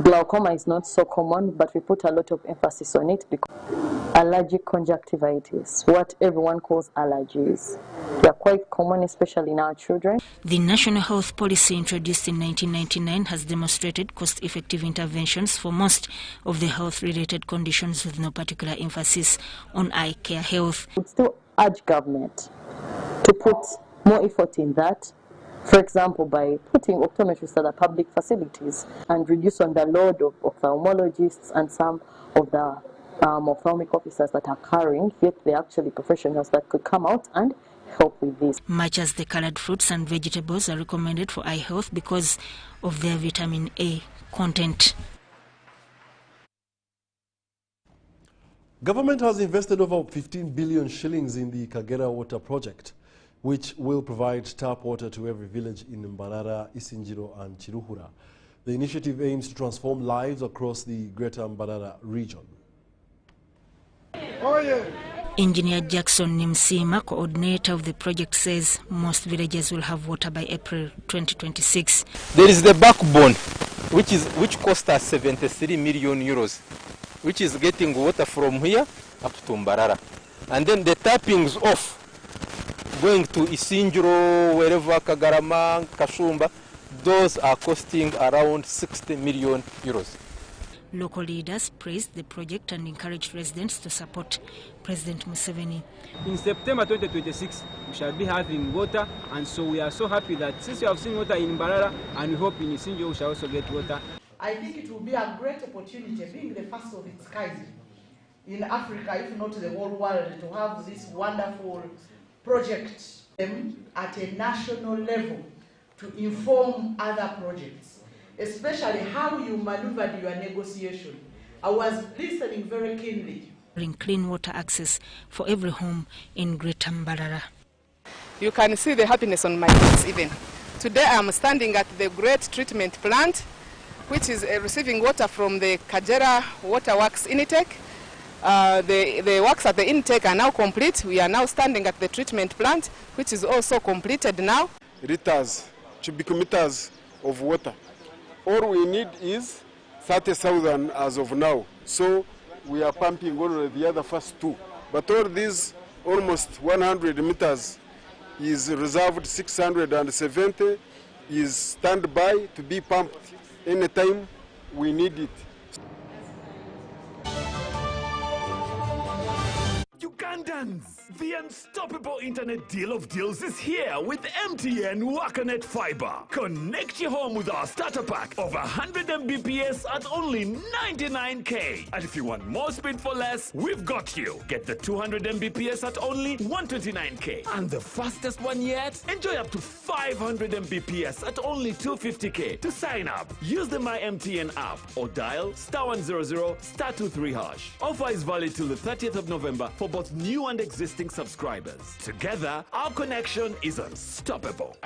Glaucoma is not so common, but we put a lot of emphasis on it because allergic conjunctivitis, what everyone calls allergies. They are quite common, especially in our children. The National Health Policy introduced in 1999 has demonstrated cost-effective interventions for most of the health-related conditions with no particular emphasis on eye care health. We still urge government to put more effort in that. For example, by putting optometrists at the public facilities and reduce on the load of ophthalmologists and some of the ophthalmic officers that are carrying, yet they're actually professionals that could come out and help with this. Much as the colored fruits and vegetables are recommended for eye health because of their vitamin A content. Government has invested over 15 billion shillings in the Kagera Water Project, which will provide tap water to every village in Mbarara, Isinjiro and Chiruhura. The initiative aims to transform lives across the greater Mbarara region. Oh, yeah. Engineer Jackson Nimsima, coordinator of the project, says most villages will have water by April 2026. There is the backbone, which cost us 73 million euros, which is getting water from here up to Mbarara. And then the tappings off, going to Isinjiro, wherever, Kagarama, Kashumba, those are costing around 60 million euros. Local leaders praised the project and encouraged residents to support President Museveni. In September 2026, we shall be having water, and so we are so happy that since we have seen water in Mbarara, and we hope in Isinjiro we shall also get water. I think it will be a great opportunity, being the first of its kind, in Africa, if not the whole world, to have this wonderful project at a national level to inform other projects, especially how you maneuvered your negotiation. I was listening very keenly. Clean water access for every home in Greater Mbarara. You can see the happiness on my face even. Today I'm standing at the great treatment plant, which is receiving water from the Kajera Waterworks intake. The works at the intake are now complete. We are now standing at the treatment plant, which is also completed now. Liters, cubic meters of water. All we need is 30,000 as of now. So we are pumping only the other first two. But all these almost 100 meters is reserved, 670 is standby to be pumped anytime we need it. Ugandans, the unstoppable internet deal of deals is here with MTN WakaNet Fiber. Connect your home with our starter pack of 100 Mbps at only 99k. And if you want more speed for less, we've got you. Get the 200 Mbps at only 129k. And the fastest one yet? Enjoy up to 500 Mbps at only 250k. To sign up, use the My MTN app or dial *100 *23#. Offer is valid till the 30th of November for both new and existing subscribers. Together, our connection is unstoppable.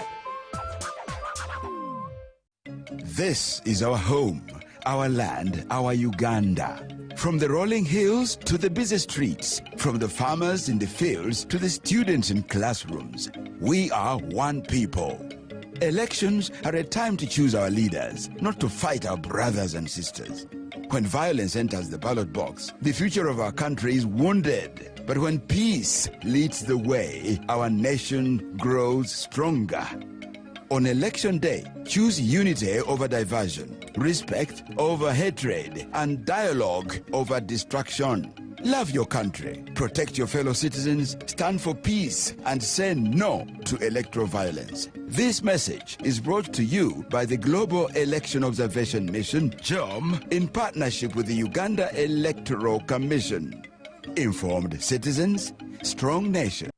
This is our home, our land, our Uganda. From the rolling hills to the busy streets, from the farmers in the fields to the students in classrooms, we are one people. Elections are a time to choose our leaders, not to fight our brothers and sisters. When violence enters the ballot box, the future of our country is wounded. But when peace leads the way, our nation grows stronger. On election day, choose unity over diversion, respect over hatred, and dialogue over destruction. Love your country, protect your fellow citizens, stand for peace, and say no to electoral violence. This message is brought to you by the Global Election Observation Mission, GEOM, in partnership with the Uganda Electoral Commission. Informed citizens, strong nation.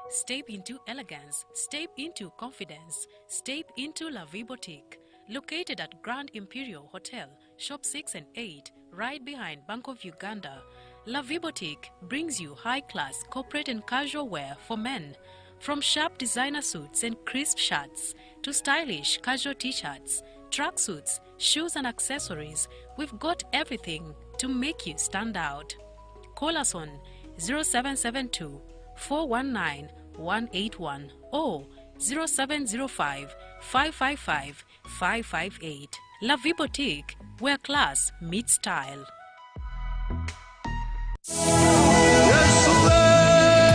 Step into elegance, step into confidence, step into La Vie Boutique. Located at Grand Imperial Hotel, Shop 6 and 8, right behind Bank of Uganda, La Vie Boutique brings you high-class corporate and casual wear for men. From sharp designer suits and crisp shirts to stylish casual t-shirts, tracksuits, shoes and accessories, we've got everything to make you stand out. Call us on 0772 419 181 or 0705 555 558. La Vie Boutique, where class meets style.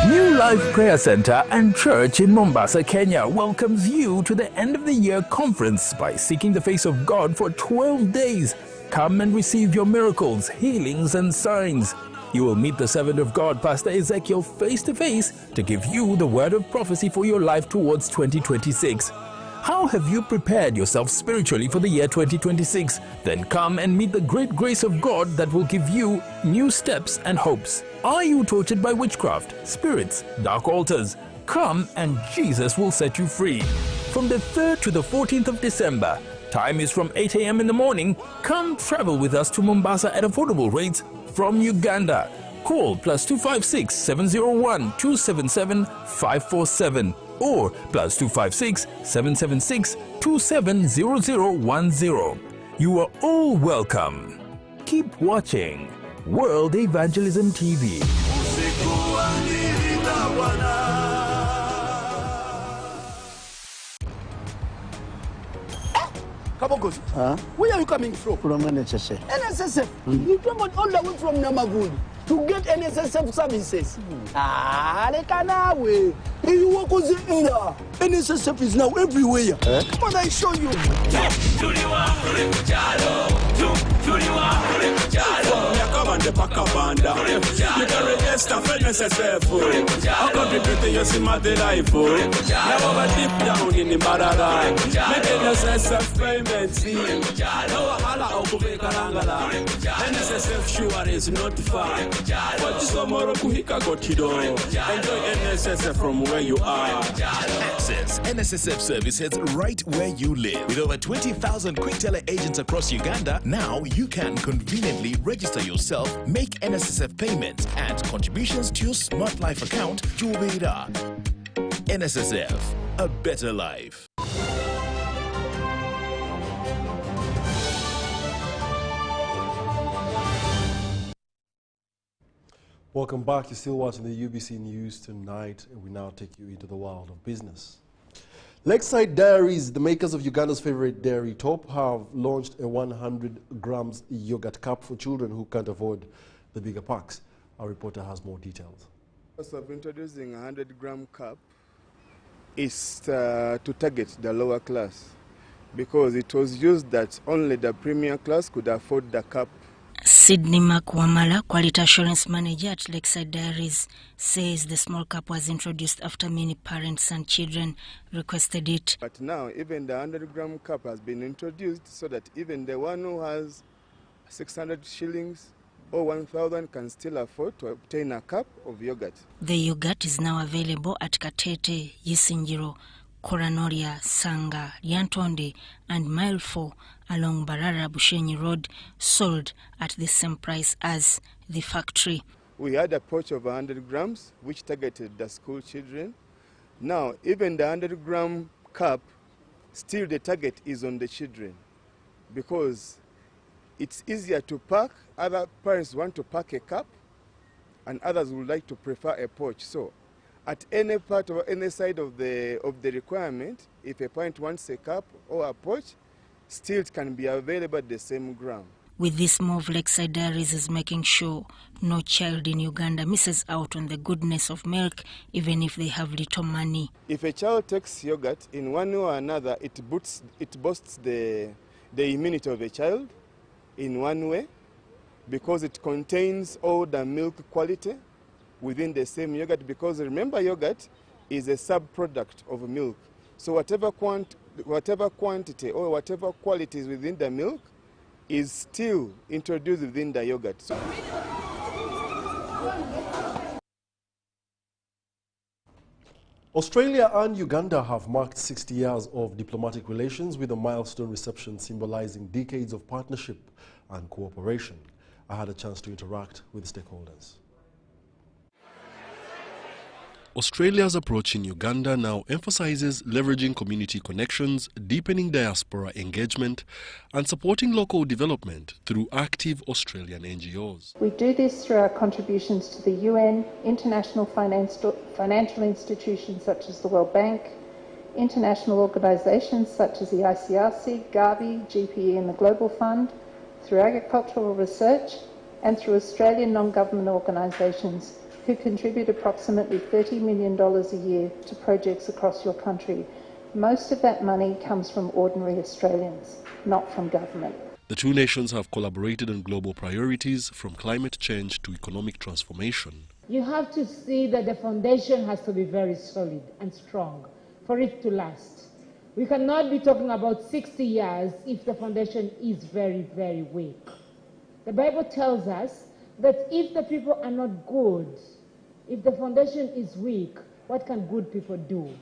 New Life Prayer Center and Church in Mombasa, Kenya welcomes you to the end of the year conference by seeking the face of God for 12 days. Come and receive your miracles, healings and signs. You will meet the servant of God, Pastor Ezekiel, face to face to give you the word of prophecy for your life towards 2026. How have you prepared yourself spiritually for the year 2026? Then come and meet the great grace of God that will give you new steps and hopes. Are you tortured by witchcraft, spirits, dark altars? Come and Jesus will set you free. From the 3rd to the 14th of December, time is from 8 a.m. in the morning. Come travel with us to Mombasa at affordable rates from Uganda. Call +256 701 277 547 or +256 776 270010. You are all welcome. Keep watching World Evangelism TV. Kabogozi, where are you coming from? From NSSF. NSSF? You traveled all the way from Namagudi to get NSSF services. Lekanawe. You walk on the NSSF is now everywhere. Come on, I show you. Come on, the Pacabanda. You can register for NSSF. I'll contribute to your Simate life. Never deep down in the Marara. Make NSSF payments. No, Hala, Bangala. NSSF sure is not far. But tomorrow kuhika gotido. Enjoy NSSF from where you are. Access NSSF services right where you live. With over 20,000 quick teller agents across Uganda, now you can conveniently register yourself, make NSSF payments and contributions to your Smart Life account to Ubira. NSSF, a better life. Welcome back. You're still watching the UBC News tonight, and we now take you into the world of business. Lakeside Dairies, the makers of Uganda's favorite dairy top, have launched a 100 grams yogurt cup for children who can't afford the bigger packs. Our reporter has more details. The purpose of introducing a 100-gram cup is to target the lower class, because it was used that only the premier class could afford the cup. Sydney Makwamala, Quality Assurance Manager at Lakeside Dairies, says the small cup was introduced after many parents and children requested it. But now even the 100-gram cup has been introduced so that even the one who has 600 shillings or 1,000 can still afford to obtain a cup of yogurt. The yogurt is now available at Katete, Yisinjiro, Koranoria, Sanga, Lyantonde and Mile 4 along Barara Bushenyi Road, sold at the same price as the factory. We had a pouch of 100 grams which targeted the school children. Now even the 100-gram cup, still the target is on the children because it's easier to pack. Other parents want to pack a cup and others would like to prefer a pouch. So at any part or any side of the requirement, if a parent wants a cup or a pouch, still it can be available at the same gram. With this move, Lakeside Dairies is making sure no child in Uganda misses out on the goodness of milk, even if they have little money. If a child takes yogurt, in one way or another, it boosts the immunity of a child in one way, because it contains all the milk quality within the same yogurt, because remember yogurt is a sub-product of milk. So whatever quantity or whatever quality is within the milk is still introduced within the yogurt. So Australia and Uganda have marked 60 years of diplomatic relations with a milestone reception symbolizing decades of partnership and cooperation. I had a chance to interact with stakeholders. Australia's approach in Uganda now emphasizes leveraging community connections, deepening diaspora engagement, and supporting local development through active Australian NGOs. We do this through our contributions to the UN, international financial institutions such as the World Bank, international organisations such as the ICRC, Gavi, GPE and the Global Fund, through agricultural research, and through Australian non-government organisations who contribute approximately $30 million a year to projects across your country. Most of that money comes from ordinary Australians, not from government. The two nations have collaborated on global priorities from climate change to economic transformation. You have to see that the foundation has to be very solid and strong for it to last. We cannot be talking about 60 years if the foundation is very, very weak. The Bible tells us that if the people are not good, if the foundation is weak, what can good people do?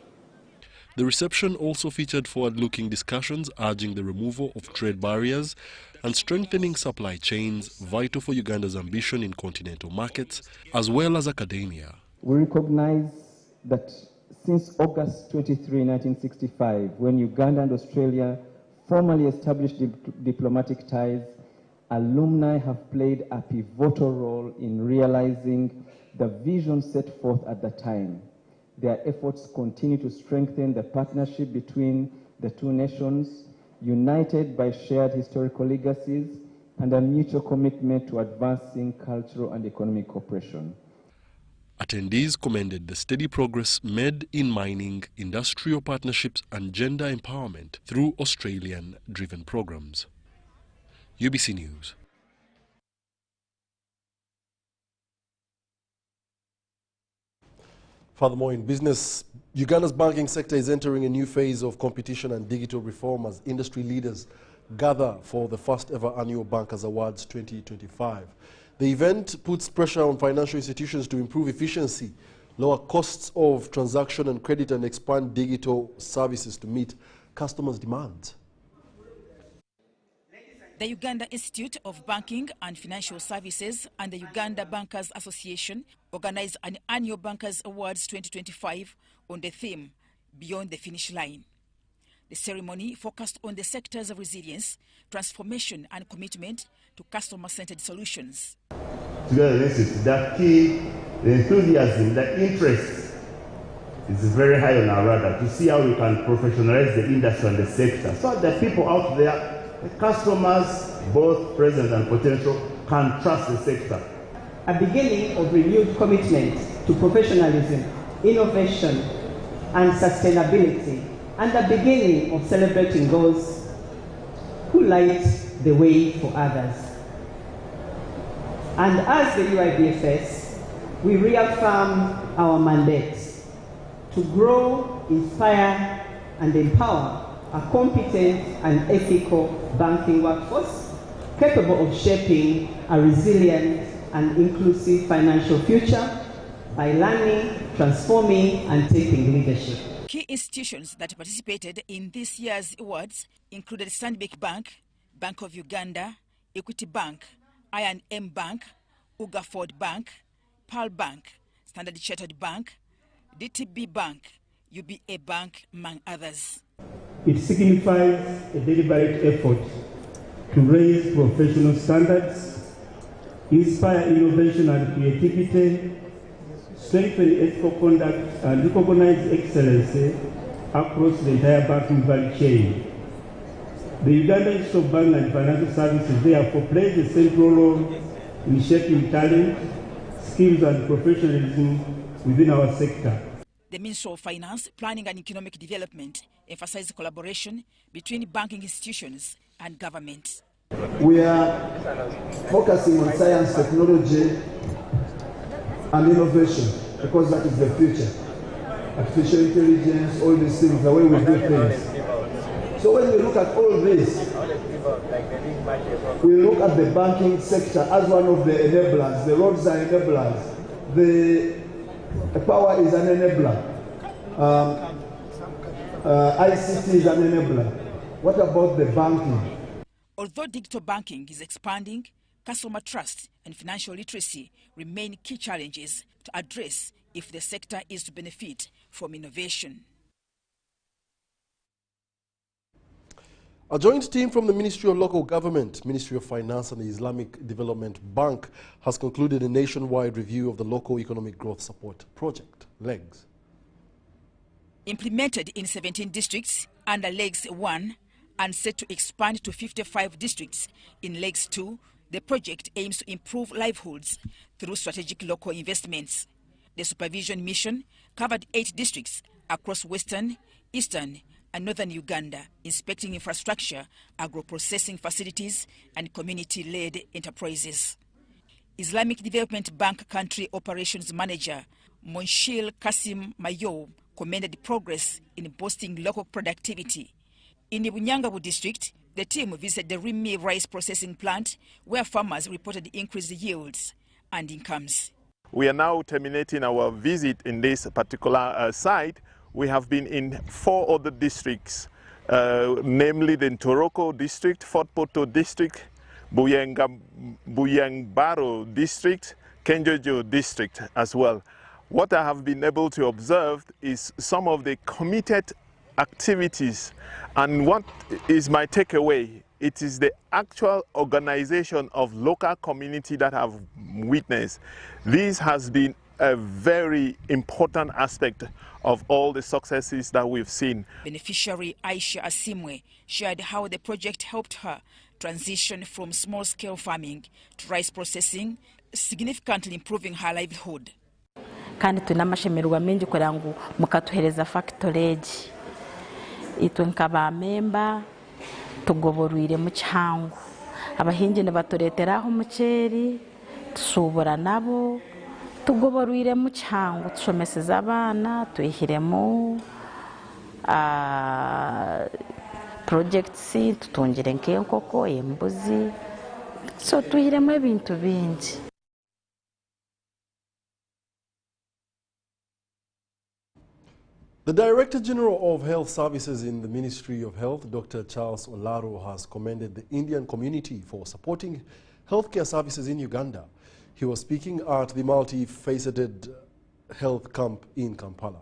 The reception also featured forward-looking discussions urging the removal of trade barriers and strengthening supply chains vital for Uganda's ambition in continental markets, as well as academia. We recognize that since August 23, 1965, when Uganda and Australia formally established diplomatic ties, alumni have played a pivotal role in realizing the vision set forth at the time. Their efforts continue to strengthen the partnership between the two nations, united by shared historical legacies and a mutual commitment to advancing cultural and economic cooperation. Attendees commended the steady progress made in mining, industrial partnerships and gender empowerment through Australian-driven programs. UBC News. Furthermore, in business, Uganda's banking sector is entering a new phase of competition and digital reform as industry leaders gather for the first ever annual Bankers Awards 2025. The event puts pressure on financial institutions to improve efficiency, lower costs of transaction and credit, and expand digital services to meet customers' demands. The Uganda Institute of Banking and Financial Services and the Uganda Bankers Association organized an annual Bankers Awards 2025 on the theme, Beyond the Finish Line. The ceremony focused on the sectors of resilience, transformation and commitment to customer-centered solutions. Together with that key, the enthusiasm, the interest is very high on our radar to see how we can professionalize the industry and the sector so that the people out there, the customers, both present and potential, can trust the sector. A beginning of renewed commitment to professionalism, innovation, and sustainability, and the beginning of celebrating those who light the way for others. And as the UIBFS, we reaffirm our mandate to grow, inspire, and empower a competent and ethical banking workforce capable of shaping a resilient and inclusive financial future by learning, transforming, and taking leadership. Key institutions that participated in this year's awards included Stanbic Bank, Bank of Uganda, Equity Bank, I&M Bank, Ugaford Bank, Pearl Bank, Standard Chartered Bank, DTB Bank, UBA Bank, among others. It signifies a deliberate effort to raise professional standards, inspire innovation and creativity, strengthen ethical conduct, and recognize excellence across the entire banking value chain. The Uganda Institute of Banking and Financial Services therefore plays a central role in shaping talent, skills, and professionalism within our sector. The Ministry of Finance, Planning and Economic Development emphasized collaboration between banking institutions and government. We are focusing on science, technology, and innovation because that is the future. Artificial intelligence, all these things, the way we do things. So when we look at all this, we look at the banking sector as one of the enablers. The roads are enablers. The power is an enabler. ICT is an enabler. What about the banking? Although digital banking is expanding, customer trust and financial literacy remain key challenges to address if the sector is to benefit from innovation. A joint team from the Ministry of Local Government, Ministry of Finance and the Islamic Development Bank has concluded a nationwide review of the Local Economic Growth Support Project, LEGS. Implemented in 17 districts under LEGS 1 and set to expand to 55 districts in LEGS 2, the project aims to improve livelihoods through strategic local investments. The supervision mission covered 8 districts across western, eastern, and northern Uganda, inspecting infrastructure, agro-processing facilities, and community-led enterprises. Islamic Development Bank Country Operations Manager Monshil Kasim Mayow commended progress in boosting local productivity. In the Bunyangabu district, the team visited the Rimi rice processing plant, where farmers reported increased yields and incomes. We are now terminating our visit in this particular site. We have been in 4 other districts, namely the Ntoroko district, Fort Poto district, Buyangbaro district, Kenjojo district as well. What I have been able to observe is some of the committed activities, and what is my takeaway? It is the actual organization of local community that have witnessed. This has been a very important aspect of all the successes that we've seen. Beneficiary Aisha Asimwe shared how the project helped her transition from small-scale farming to rice processing, significantly improving her livelihood. Kandi tunamashemerwa mengi kugira ngo mukatuhereza factory itwe nkaba member tugoboruire mu cyangu abahingi ne batureteraho umuceri tusubura nabo tugoboruire mu cyangu tushomeseza abana tuyihiremo projects tutongere nk'enkoko embuzi so tuyiremu ebintu bingi. The Director General of Health Services in the Ministry of Health, Dr. Charles Olaro, has commended the Indian community for supporting healthcare services in Uganda. He was speaking at the multifaceted health camp in Kampala.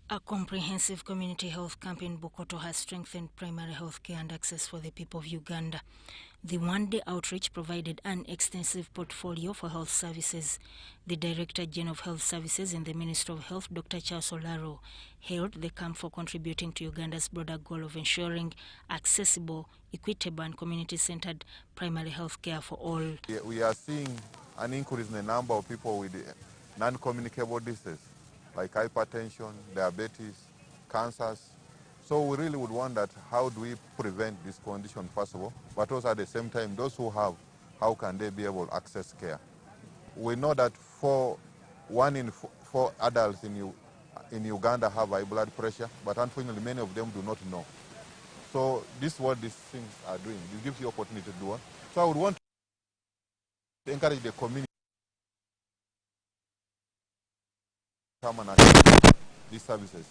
A comprehensive community health camp in Bukoto has strengthened primary health care and access for the people of Uganda. The one-day outreach provided an extensive portfolio for health services. The Director General of Health Services in the Ministry of Health, Dr. Charles Olaro, hailed the camp for contributing to Uganda's broader goal of ensuring accessible, equitable and community-centered primary health care for all. We are seeing an increase in the number of people with non-communicable diseases, like hypertension, diabetes, cancers. So we really would want that, how do we prevent this condition first of all, but also at the same time, those who have, how can they be able to access care? We know that 1 in 4 adults in Uganda have high blood pressure, but unfortunately many of them do not know. So this is what these things are doing. This gives you opportunity to do it. So I would want to encourage the community to come and access these services.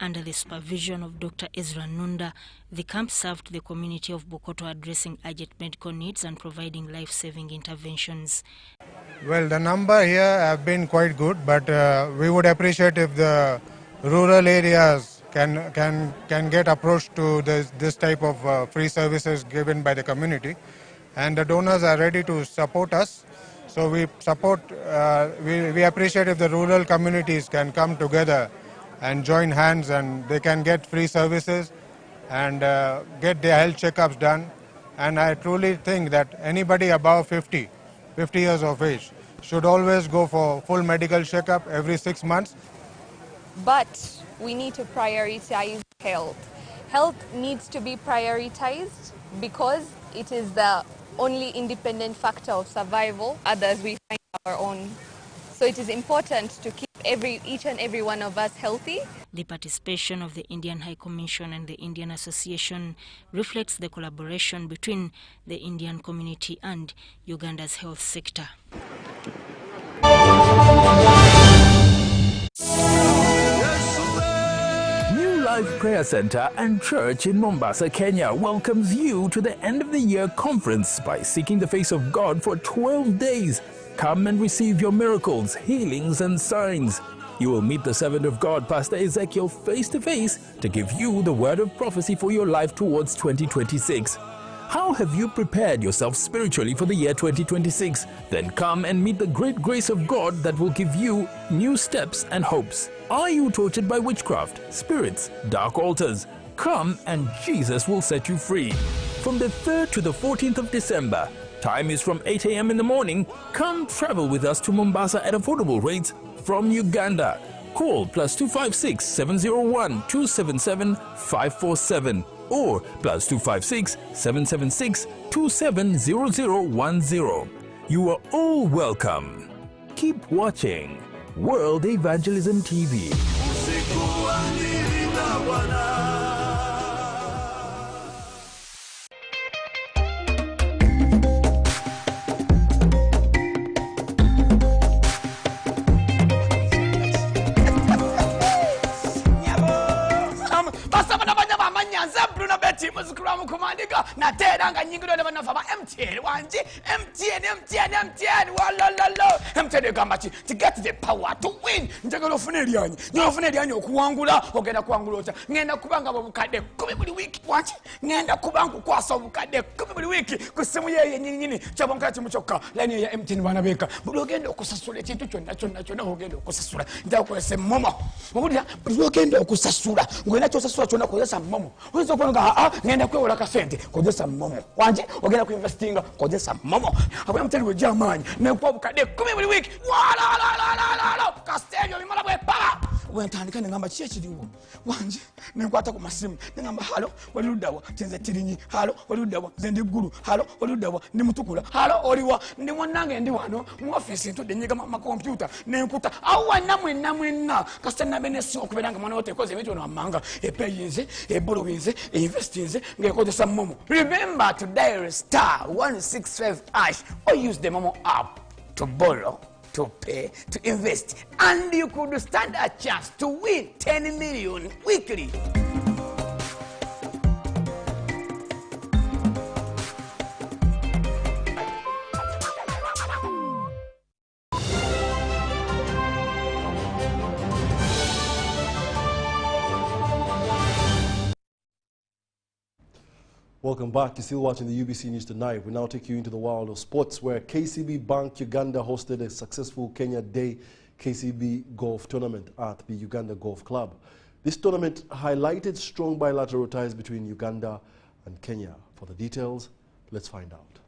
Under the supervision of Dr. Ezra Nunda, the camp served the community of Bukoto addressing urgent medical needs and providing life-saving interventions. Well, the number here have been quite good, but we would appreciate if the rural areas can get approached to this type of free services given by the community, and the donors are ready to support us. So we support, we appreciate if the rural communities can come together and join hands, and they can get free services and get their health checkups done. And I truly think that anybody above 50 years of age should always go for full medical checkup every 6 months. But we need to prioritize health. Health needs to be prioritized because it is the only independent factor of survival. Others we find our own. So it is important to keep each and every one of us healthy. The participation of the Indian High Commission and the Indian Association reflects the collaboration between the Indian community and Uganda's health sector. New Life Prayer Center and Church in Mombasa, Kenya welcomes you to the end of the year conference by seeking the face of God for 12 days. Come and receive your miracles, healings and signs. You will meet the servant of God, Pastor Ezekiel, face to face to give you the word of prophecy for your life towards 2026. How have you prepared yourself spiritually for the year 2026? Then come and meet the great grace of God that will give you new steps and hopes. Are you tortured by witchcraft, spirits, dark altars? Come and Jesus will set you free. From the 3rd to the 14th of December, time is from 8 a.m. in the morning. Come travel with us to Mombasa at affordable rates from Uganda. Call +256 701 277 547 or +256 776 270010. You are all welcome. Keep watching World Evangelism TV. Muzikuramu kumandiga na teranga nyingiro ne banafa ba MTN wanje MTN walala MTN gambachi to get the power to win njagalo fune lyanyi okuwangula ogenda kuwangula ota ngenda kubanga babukade 10 buli wiki wanje ngenda kubanga kwasa obukade 10 buli wiki kusimu yeye nyinyi chabonka chimuchoka line ya MTN bana beka buli ogenda okusasula ekintu kyonna ogenda okusasula ndakwese momo mubulira buli ogenda okusasula ngwena kyosasula kyonna kozesa momo ozo kwanga ngenda kwewola kasente kozesa momo wanje ogenda kuinvestinga kozesa momo abya mteli we jamanyi ne kwa bukade 10 buli wiki wala Castello imala bwe pa wentandika nengamba kiki ekiriwo wanje nenkwata ku masimu nengamba halo oli luddawa tenze tirinyi halo oli luddawa nze ndi ggulu halo oli luddawa ndi mutukula halo oliwa ndi mwannange ndi wano mu office ntudde nyiga makompyuta nenkuta awo wanna mwenna kasita nabe nesiwa okubeera nga mwana wotekoze ebintu ono amanga epeyinze ebolowinze einvestinze ng'ekozesa momo. Remember to dial *165# or use the Momo app to borrow, to pay, to invest, and you could stand a chance to win 10 million weekly. Welcome back. You're still watching the UBC News Tonight. We now take you into the world of sports, where KCB Bank Uganda hosted a successful Kenya Day KCB Golf Tournament at the Uganda Golf Club. This tournament highlighted strong bilateral ties between Uganda and Kenya. For the details, let's find out.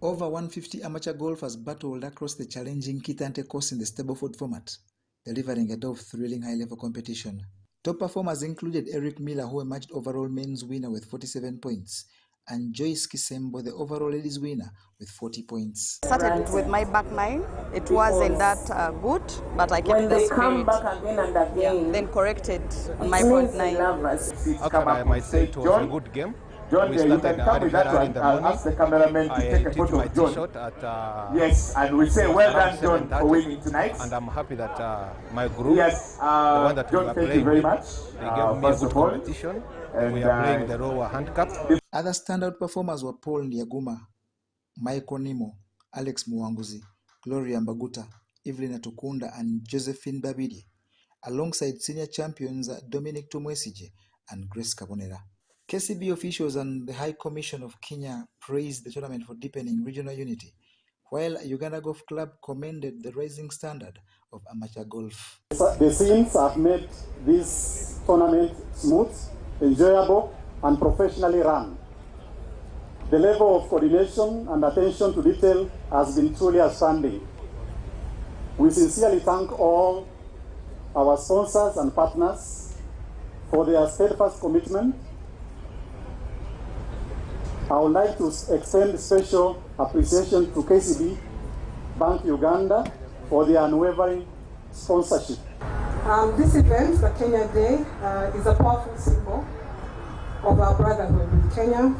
Over 150 amateur golfers battled across the challenging Kitante course in the Stableford format, delivering a day of thrilling high-level competition. Top performers included Eric Miller, who emerged overall men's winner with 47 points, and Joyce Kisembo, the overall ladies winner, with 40 points. Started with my back nine. It wasn't that good, but I kept the spirit. Come back again and again. Then corrected on my front nine. I might say it was a good game. John, we you started can come with that one. I'll ask the cameraman to take a photo of John. Yes, and we say well done, John, for winning tonight. And I'm happy that my group, yes, the one that John, we are thank playing you very with, much. they gave me a good competition. And we are playing the Rowa handicap. Other standout performers were Paul Ndiaguma, Michael Nimo, Alex Muwanguzi, Gloria Mbaguta, Evelyn Atukunda, and Josephine Babidi, alongside senior champions Dominic Tumwesije and Grace Kabonera. KCB officials and the High Commission of Kenya praised the tournament for deepening regional unity, while Uganda Golf Club commended the rising standard of amateur golf. The scenes have made this tournament smooth, enjoyable, and professionally run. The level of coordination and attention to detail has been truly outstanding. We sincerely thank all our sponsors and partners for their steadfast commitment. I would like to extend special appreciation to KCB Bank Uganda for their unwavering sponsorship. This event, the Kenya Day, is a powerful symbol of our brotherhood in Kenya.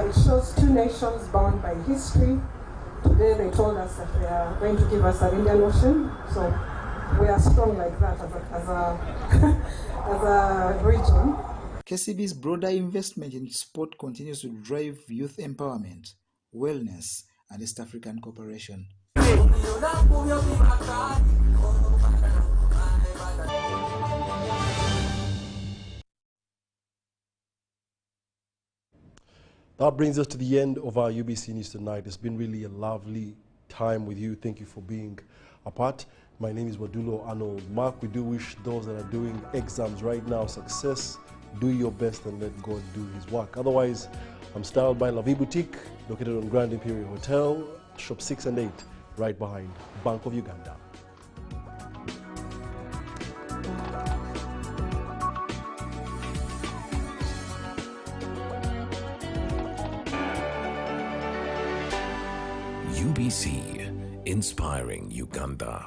It shows two nations bound by history. Today they told us that they are going to give us an Indian Ocean, so we are strong like that as a region. KCB's broader investment in sport continues to drive youth empowerment, wellness, and East African cooperation. That brings us to the end of our UBC News Tonight. It's been really a lovely time with you. Thank you for being a part. My name is Wadulo Arnold. Mark, we do wish those that are doing exams right now success. Do your best and let God do his work. Otherwise, I'm styled by La Vie Boutique, located on Grand Imperial Hotel, shop 6 and 8, right behind Bank of Uganda. UBC, inspiring Uganda.